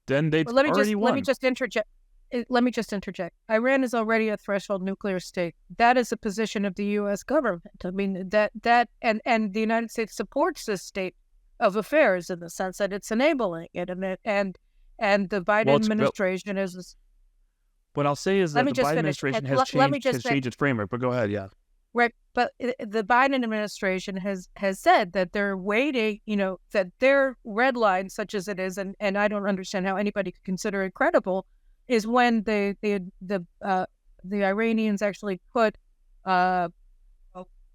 S2: then they've already won.
S1: Let me just interject. Iran is already a threshold nuclear state. That is a position of the U.S. government. I mean, and the United States supports this state of affairs in the sense that it's enabling it, and the Biden administration is.
S2: What I'll say is that the Biden administration has changed its framework. But go ahead, yeah.
S1: Right, but the Biden administration has said that they're waiting, that their red line, such as it is, and I don't understand how anybody could consider it credible, is when the Iranians actually put a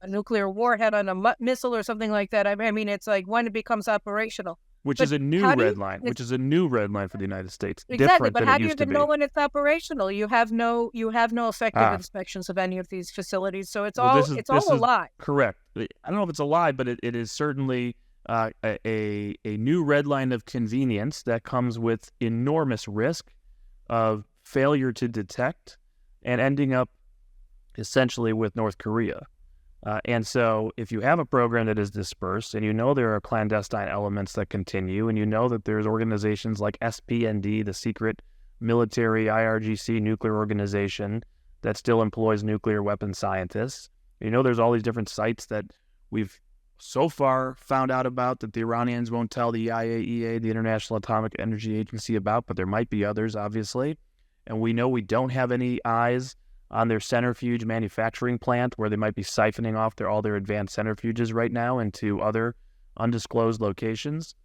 S1: nuclear warhead on a missile or something like that. I mean, it's like when it becomes operational.
S2: Which is a new red line. Which is a new red line for the United States.
S1: Exactly, but how do you even know when it's operational? You have no effective inspections of any of these facilities, so it's all a lie.
S2: Correct. I don't know if it's a lie, but it is certainly a new red line of convenience that comes with enormous risk of failure to detect and ending up essentially with North Korea. And so if you have a program that is dispersed and you know there are clandestine elements that continue and you know that there's organizations like SPND, the secret military IRGC nuclear organization that still employs nuclear weapons scientists, you know there's all these different sites that we've so far found out about that the Iranians won't tell the IAEA, the International Atomic Energy Agency, about, but there might be others, obviously. And we know we don't have any eyes on their centrifuge manufacturing plant where they might be siphoning off all their advanced centrifuges right now into other undisclosed locations.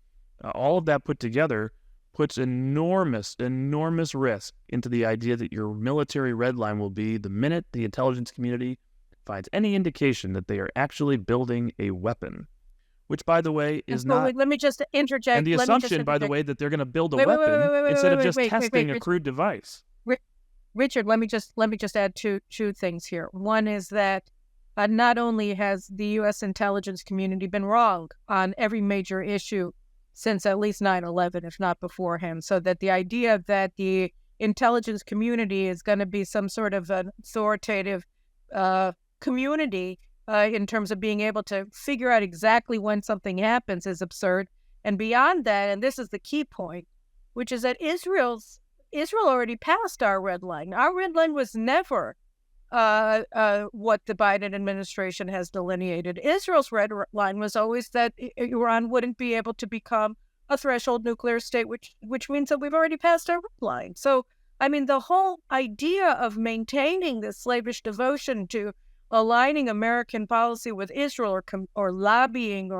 S2: All of that put together puts enormous risk into the idea that your military red line will be the minute the intelligence community finds any indication that they are actually building a weapon, which, by the way, is not...
S1: Let me just interject.
S2: And the assumption, by the way, that they're going to build a weapon instead of just testing a crude device.
S1: Richard, let me just add two things here. One is that not only has the U.S. intelligence community been wrong on every major issue since at least 9/11, if not beforehand, so that the idea that the intelligence community is going to be some sort of an authoritative community in terms of being able to figure out exactly when something happens is absurd. And beyond that, and this is the key point, which is that Israel already passed our red line. Our red line was never what the Biden administration has delineated. Israel's red line was always that Iran wouldn't be able to become a threshold nuclear state, which means that we've already passed our red line. So, I mean, the whole idea of maintaining this slavish devotion to aligning American policy with Israel, or lobbying,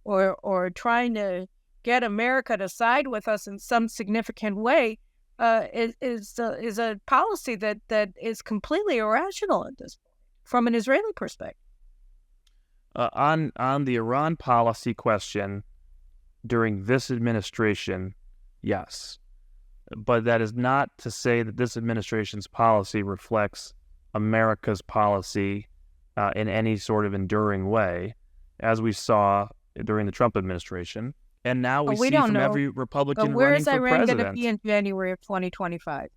S1: or trying to get America to side with us in some significant way, is a policy that is completely irrational at this point from an Israeli perspective.
S2: On the Iran policy question, during this administration, yes. But that is not to say that this administration's policy reflects America's policy in any sort of enduring way, as we saw during the Trump administration. And now we see from every Republican running for president.
S1: Where is Iran going to be in January of 2025?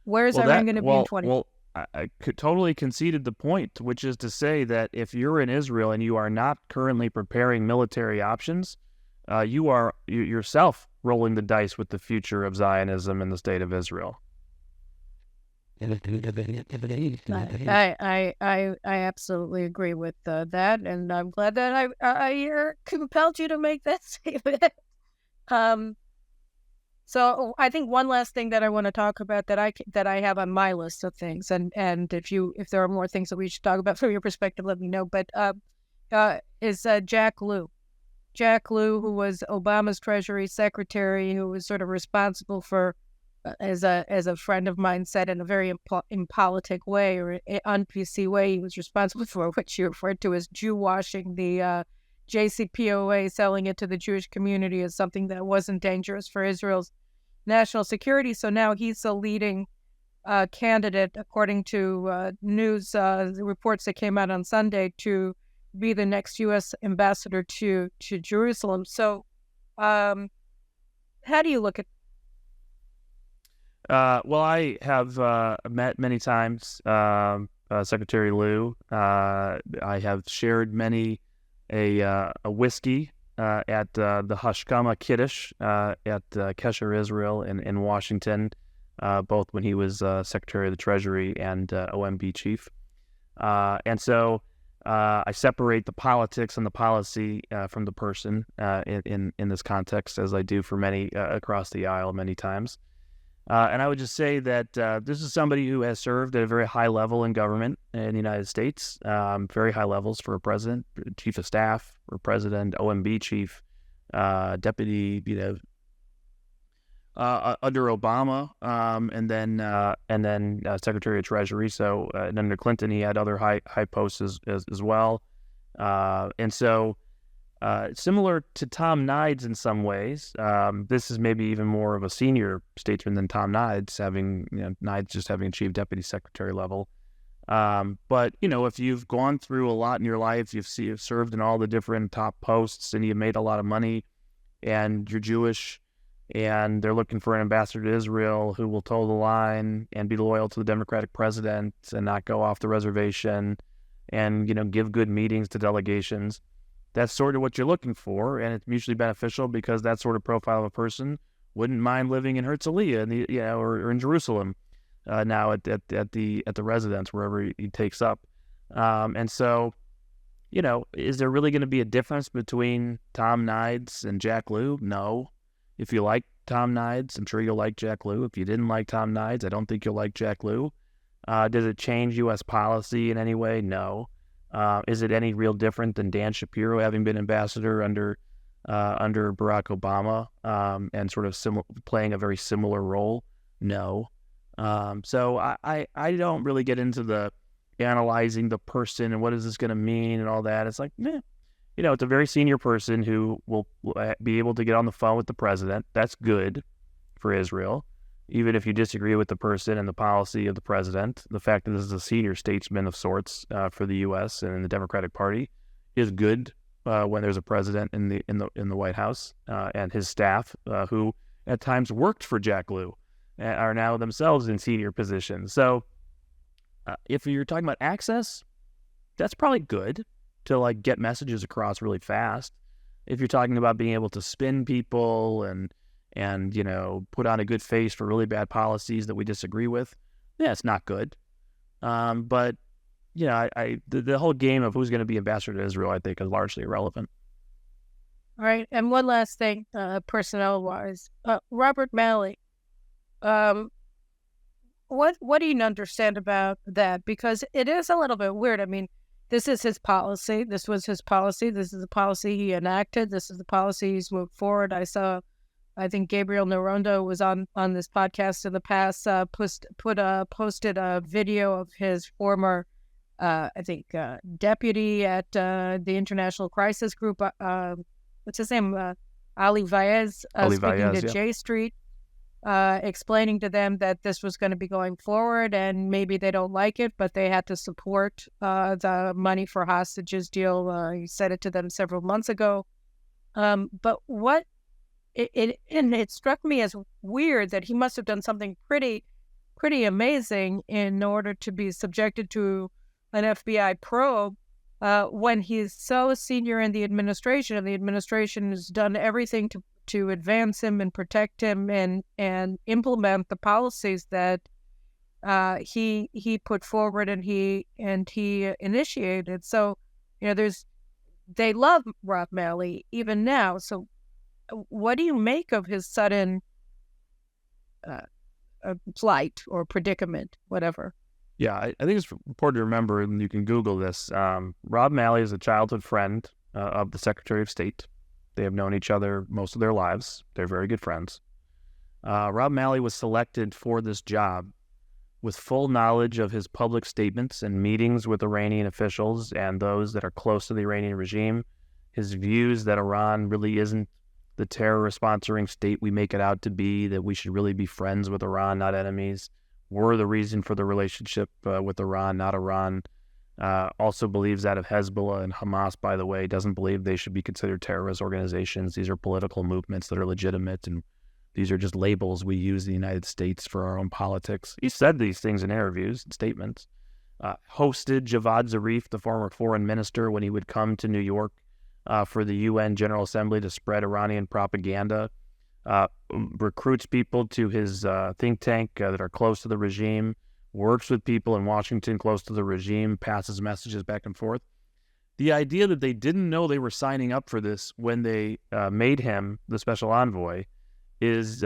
S1: Where is Iran going to be in 2025?
S2: Well, I totally conceded the point, which is to say that if you're in Israel and you are not currently preparing military options, you are yourself rolling the dice with the future of Zionism and the state of Israel.
S1: I absolutely agree with that, and I'm glad that I compelled you to make that statement. So I think one last thing that I want to talk about that I have on my list of things, and if there are more things that we should talk about from your perspective, let me know. But is Jack Lew. Jack Lew, who was Obama's Treasury Secretary, who was sort of responsible for, as a friend of mine said, in a very impolitic way or un-PC way, he was responsible for what she referred to as Jew washing the JCPOA, selling it to the Jewish community as something that wasn't dangerous for Israel's national security. So now he's the leading candidate, according to news reports that came out on Sunday, to be the next U.S. ambassador to Jerusalem. So how do you look at
S2: well, I have met many times Secretary Lew. I have shared many a whiskey at the Hashkama Kiddush at Kesher, Israel in Washington, both when he was Secretary of the Treasury and OMB chief. And so I separate the politics and the policy from the person in this context, as I do for many across the aisle many times. And I would just say that this is somebody who has served at a very high level in government in the United States, very high levels for a president, chief of staff for president, OMB chief, deputy, under Obama, and then Secretary of Treasury. So and under Clinton, he had other high posts as well. And so similar to Tom Nides in some ways, this is maybe even more of a senior statesman than Tom Nides, Nides just having achieved deputy secretary level. But if you've gone through a lot in your life, you've served in all the different top posts, and you've made a lot of money, and you're Jewish, and they're looking for an ambassador to Israel who will toe the line and be loyal to the Democratic president and not go off the reservation, and give good meetings to delegations. That's sort of what you're looking for, and it's mutually beneficial because that sort of profile of a person wouldn't mind living in Herzliya, or in Jerusalem now at the residence wherever he takes up. And so, is there really going to be a difference between Tom Nides and Jack Lew? No. If you like Tom Nides, I'm sure you'll like Jack Lew. If you didn't like Tom Nides, I don't think you'll like Jack Lew. Does it change U.S. policy in any way? No. Is it any real different than Dan Shapiro having been ambassador under Barack Obama and sort of playing a very similar role? No. So I don't really get into the analyzing the person and what is this going to mean and all that. It's like, it's a very senior person who will be able to get on the phone with the president. That's good for Israel. Even if you disagree with the person and the policy of the president, the fact that this is a senior statesman of sorts for the U.S. and in the Democratic Party is good when there's a president in the White House, and his staff, who at times worked for Jack Lew, are now themselves in senior positions. So If you're talking about access, that's probably good to like get messages across really fast. If you're talking about being able to spin people and put on a good face for really bad policies that we disagree with, yeah, it's not good. But the whole game of who's going to be ambassador to Israel, I think, is largely irrelevant.
S1: All right, and one last thing, personnel-wise, Robert Malley. What do you understand about that? Because it is a little bit weird. I mean, this is his policy. This was his policy. This is the policy he enacted. This is the policy he's moved forward. I think Gabriel Norondo was on this podcast in the past, posted a video of his former, deputy at the International Crisis Group. What's his name? Ali Vaez, speaking to J Street, explaining to them that this was going to be going forward, and maybe they don't like it, but they had to support the money for hostages deal. He said it to them several months ago. But what it struck me as weird that he must have done something pretty amazing in order to be subjected to an FBI probe when he's so senior in the administration, and the administration has done everything to advance him and protect him and implement the policies that he put forward and he initiated. So they love Rob Malley even now. So what do you make of his sudden plight or predicament, whatever?
S2: Yeah, I think it's important to remember, and you can Google this. Rob Malley is a childhood friend of the Secretary of State. They have known each other most of their lives. They're very good friends. Rob Malley was selected for this job with full knowledge of his public statements and meetings with Iranian officials and those that are close to the Iranian regime, his views that Iran really isn't the terror-sponsoring state we make it out to be, that we should really be friends with Iran, not enemies. We're the reason for the relationship with Iran, not Iran. Also believes that of Hezbollah and Hamas, by the way, doesn't believe they should be considered terrorist organizations. These are political movements that are legitimate, and these are just labels we use in the United States for our own politics. He said these things in interviews and statements. Hosted Javad Zarif, the former foreign minister, when he would come to New York for the UN General Assembly to spread Iranian propaganda. Recruits people to his think tank that are close to the regime, works with people in Washington close to the regime, passes messages back and forth. The idea that they didn't know they were signing up for this when they made him the special envoy is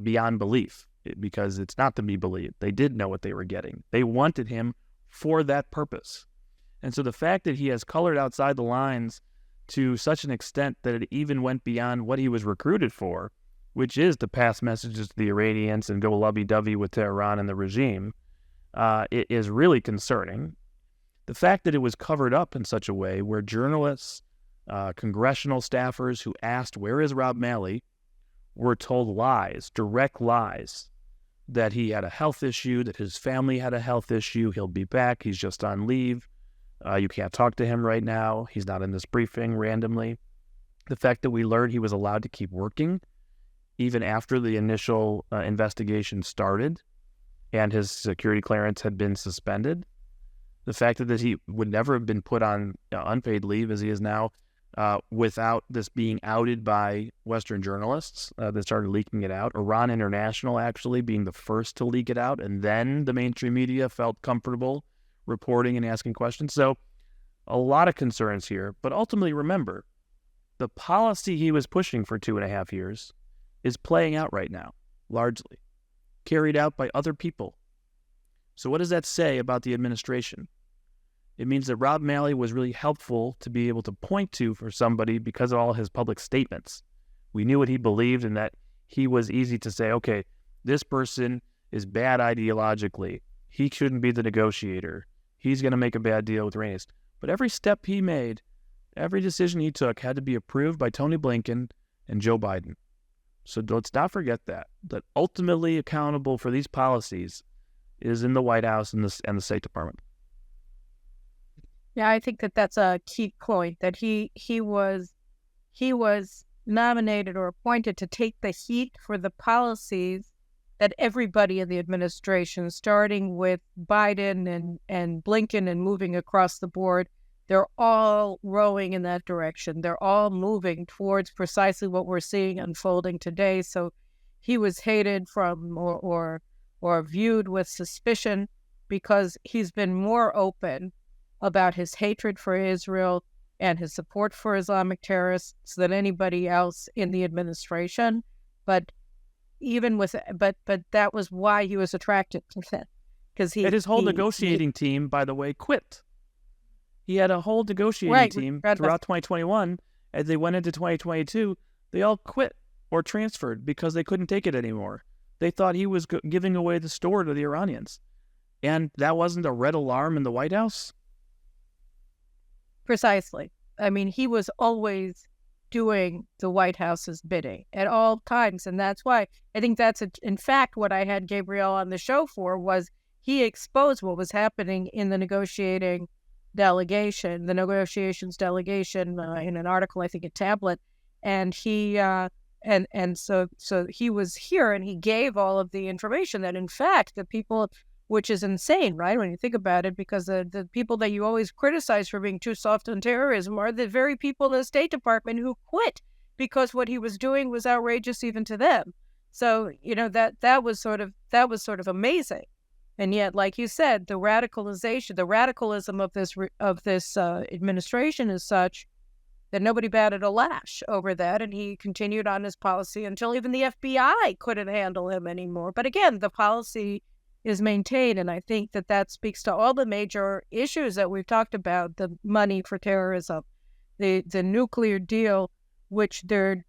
S2: beyond belief, because it's not to be believed. They did know what they were getting. They wanted him for that purpose. And so the fact that he has colored outside the lines to such an extent that it even went beyond what he was recruited for, which is to pass messages to the Iranians and go lovey-dovey with Tehran and the regime, it is really concerning. The fact that it was covered up in such a way where journalists, congressional staffers who asked, "Where is Rob Malley?" were told lies, direct lies, that he had a health issue, that his family had a health issue, he'll be back, he's just on leave, you can't talk to him right now, he's not in this briefing randomly. The fact that we learned he was allowed to keep working even after the initial investigation started and his security clearance had been suspended. The fact that he would never have been put on unpaid leave as he is now without this being outed by Western journalists that started leaking it out. Iran International actually being the first to leak it out, and then the mainstream media felt comfortable reporting and asking questions. So a lot of concerns here, but ultimately remember, the policy he was pushing for 2.5 years is playing out right now, largely, carried out by other people. So what does that say about the administration? It means that Rob Malley was really helpful to be able to point to for somebody because of all his public statements. We knew what he believed and that he was easy to say, okay, this person is bad ideologically. He shouldn't be the negotiator. He's going to make a bad deal with Iranians. But every step he made, every decision he took had to be approved by Tony Blinken and Joe Biden. So let's not forget that ultimately accountable for these policies is in the White House and the State Department.
S1: Yeah, I think that's a key point, that he was nominated or appointed to take the heat for the policies that everybody in the administration, starting with Biden and Blinken and moving across the board, they're all rowing in that direction. They're all moving towards precisely what we're seeing unfolding today. So he was hated from or viewed with suspicion because he's been more open about his hatred for Israel and his support for Islamic terrorists than anybody else in the administration. But that was why he was attracted to that, because
S2: his whole negotiating team, by the way, quit. He had a whole negotiating team throughout 2021. As they went into 2022, they all quit or transferred because they couldn't take it anymore. They thought he was giving away the store to the Iranians. And that wasn't a red alarm in the White House?
S1: Precisely. I mean, he was always doing the White House's bidding at all times. And that's why I think in fact, what I had Gabrielle on the show for was he exposed what was happening in the negotiations delegation, in an article, I think, at Tablet. And he, so he was here and he gave all of the information that, in fact, the people, which is insane, right, when you think about it, because the people that you always criticize for being too soft on terrorism are the very people in the State Department who quit because what he was doing was outrageous even to them. So, that was sort of amazing. And yet, like you said, the radicalism of this administration is such that nobody batted a lash over that, and he continued on his policy until even the FBI couldn't handle him anymore. But again, the policy is maintained, and I think that speaks to all the major issues that we've talked about: the money for terrorism, the nuclear deal, which they're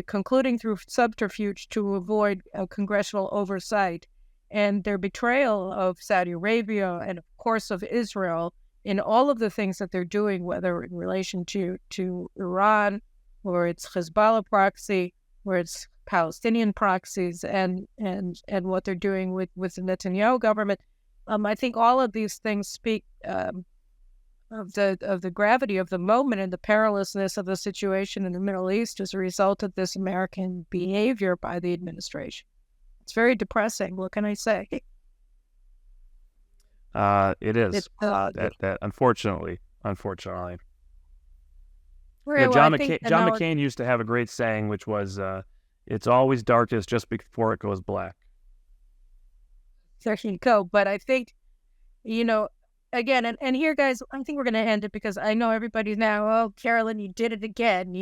S1: concluding through subterfuge to avoid congressional oversight, and their betrayal of Saudi Arabia and, of course, of Israel in all of the things that they're doing, whether in relation to Iran or its Hezbollah proxy or its Palestinian proxies and what they're doing with the Netanyahu government. I think all of these things speak of the gravity of the moment and the perilousness of the situation in the Middle East as a result of this American behavior by the administration. It's very depressing. What can I say?
S2: It is. That unfortunately.
S1: John
S2: McCain used to have a great saying, which was, "It's always darkest just before it goes black."
S1: There you go. But I think, again, and here, guys, I think we're going to end it because I know everybody's now, oh, Caroline, you did it again.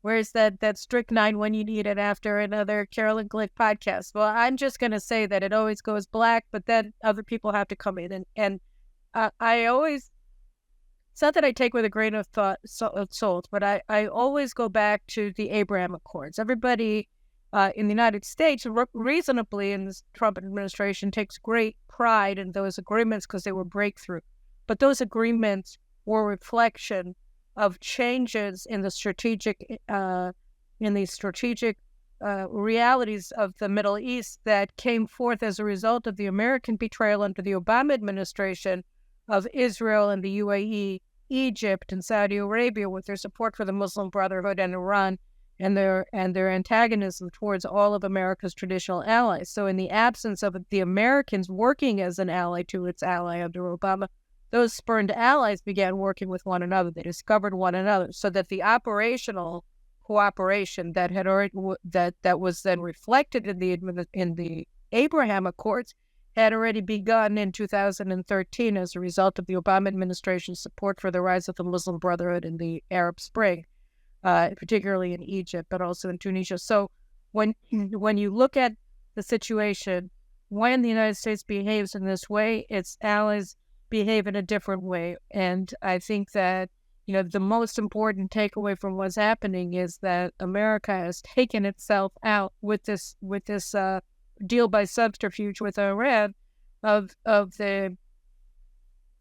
S1: Where's that strychnine when you need it after another Caroline Glick podcast? Well, I'm just going to say that it always goes black, but then other people have to come in. And I always, it's not that I take with a grain of salt, but I always go back to the Abraham Accords. Everybody in the United States, reasonably in this Trump administration, takes great pride in those agreements because they were breakthrough. But those agreements were a reflection of changes in the strategic realities of the Middle East that came forth as a result of the American betrayal under the Obama administration of Israel and the UAE, Egypt and Saudi Arabia, with their support for the Muslim Brotherhood and Iran, and their antagonism towards all of America's traditional allies. So in the absence of the Americans working as an ally to its ally under Obama, those spurned allies began working with one another. They discovered one another, so that the operational cooperation that had already that was then reflected in the Abraham Accords had already begun in 2013 as a result of the Obama administration's support for the rise of the Muslim Brotherhood in the Arab Spring, particularly in Egypt, but also in Tunisia. So when you look at the situation, when the United States behaves in this way, its allies behave in a different way. And I think that, the most important takeaway from what's happening is that America has taken itself out with this deal by subterfuge with Iran of the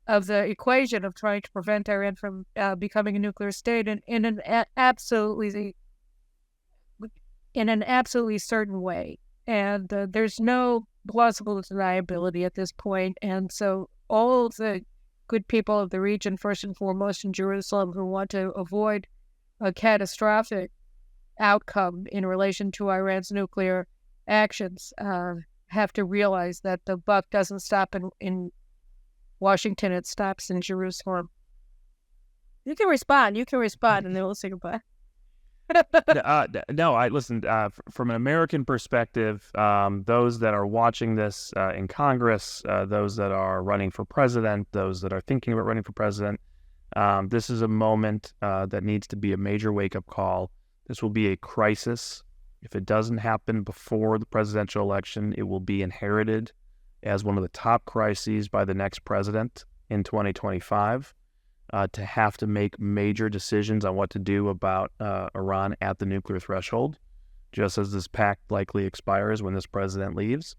S1: equation of trying to prevent Iran from becoming a nuclear state in an absolutely certain way. And there's no plausible deniability at this point. And so all of the good people of the region, first and foremost in Jerusalem, who want to avoid a catastrophic outcome in relation to Iran's nuclear actions have to realize that the buck doesn't stop in Washington, it stops in Jerusalem. You can respond, and then we'll say goodbye.
S2: No, I listen. From an American perspective, those that are watching this in Congress, those that are running for president, those that are thinking about running for president, this is a moment that needs to be a major wake-up call. This will be a crisis. If it doesn't happen before the presidential election, it will be inherited as one of the top crises by the next president in 2025. To have to make major decisions on what to do about Iran at the nuclear threshold, just as this pact likely expires when this president leaves.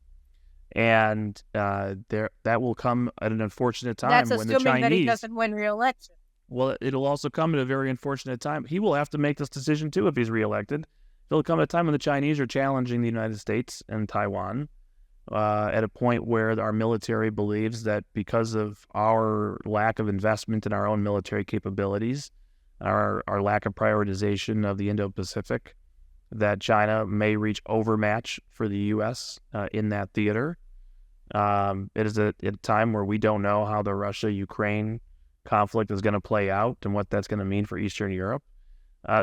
S2: And that will come at an unfortunate time
S1: That's
S2: when the Chinese...
S1: assuming that he doesn't win re-election.
S2: Well, it'll also come at a very unfortunate time. He will have to make this decision, too, if he's reelected. It'll come at a time when the Chinese are challenging the United States and Taiwan at a point where our military believes that because of our lack of investment in our own military capabilities, our lack of prioritization of the Indo-Pacific, that China may reach overmatch for the U.S. In that theater. It is at a time where we don't know how the Russia-Ukraine conflict is going to play out and what that's going to mean for Eastern Europe.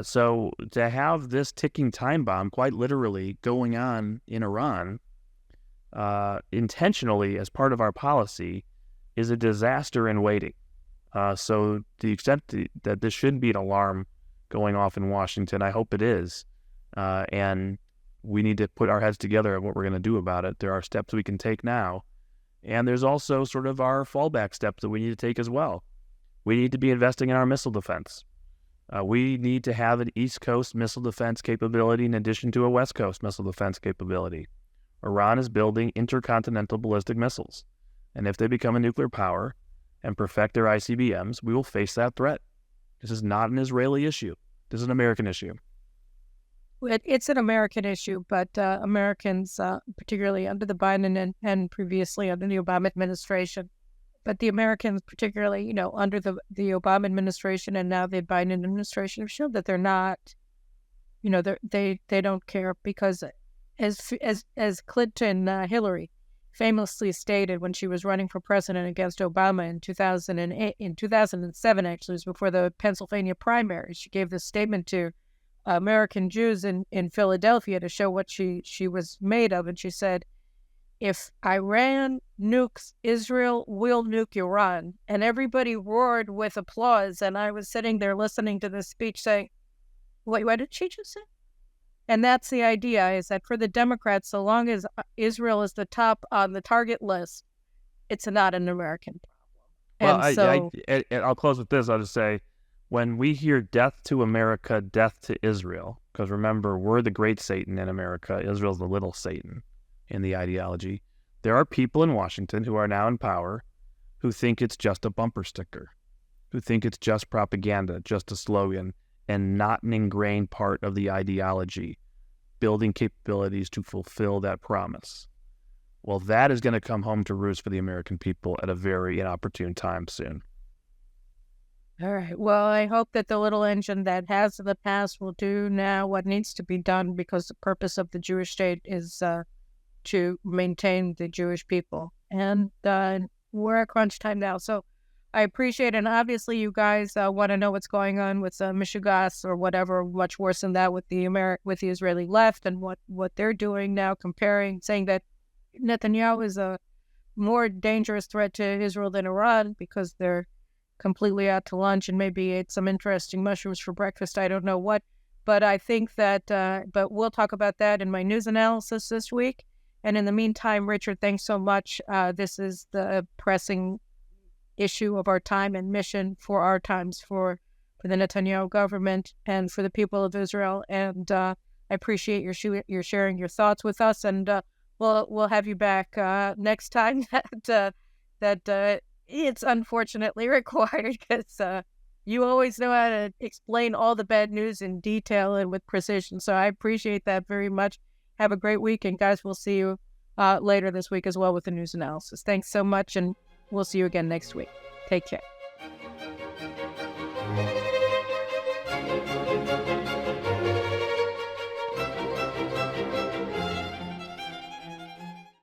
S2: So to have this ticking time bomb, quite literally, going on in Iran intentionally as part of our policy is a disaster in waiting. So to the extent that this should be an alarm going off in Washington, I hope it is. And we need to put our heads together on what we're going to do about it. There are steps we can take now. And there's also sort of our fallback steps that we need to take as well. We need to be investing in our missile defense. We need to have an East Coast missile defense capability in addition to a West Coast missile defense capability. Iran is building intercontinental ballistic missiles. And if they become a nuclear power and perfect their ICBMs, we will face that threat. This is not an Israeli issue. This is an American issue.
S1: It's an American issue, but Americans, particularly under the Biden and previously under the Obama administration, but the Americans, particularly, under the Obama administration and now the Biden administration, have shown that they're not, they don't care because as Clinton, Hillary famously stated when she was running for president against Obama in 2007, actually, it was before the Pennsylvania primary. She gave this statement to American Jews in Philadelphia to show what she was made of. And she said, if Iran nukes Israel, we'll nuke Iran. And everybody roared with applause. And I was sitting there listening to this speech saying, what did she just say? And that's the idea, is that for the Democrats, so long as Israel is the top on the target list, it's not an American problem.
S2: Well, I'll close with this. I'll just say, when we hear death to America, death to Israel, because remember, we're the great Satan in America, Israel's the little Satan in the ideology, there are people in Washington who are now in power who think it's just a bumper sticker, who think it's just propaganda, just a slogan, and not an ingrained part of the ideology, building capabilities to fulfill that promise. Well, that is going to come home to roost for the American people at a very inopportune time soon.
S1: All right. Well, I hope that the little engine that has in the past will do now what needs to be done, because the purpose of the Jewish state is to maintain the Jewish people. And we're at crunch time now. So I appreciate it. And obviously you guys want to know what's going on with Michigas or whatever, much worse than that with the Israeli left and what they're doing now, saying that Netanyahu is a more dangerous threat to Israel than Iran because they're completely out to lunch and maybe ate some interesting mushrooms for breakfast. I don't know what, but I think that, but we'll talk about that in my news analysis this week. And in the meantime, Richard, thanks so much. This is the pressing issue of our time and mission for our times, for the Netanyahu government and for the people of Israel. And I appreciate your sharing your thoughts with us. And we'll have you back next time that it's unfortunately required, because you always know how to explain all the bad news in detail and with precision. So I appreciate that very much. Have a great week. And guys, we'll see you later this week as well with the news analysis. Thanks so much. And we'll see you again next week. Take care.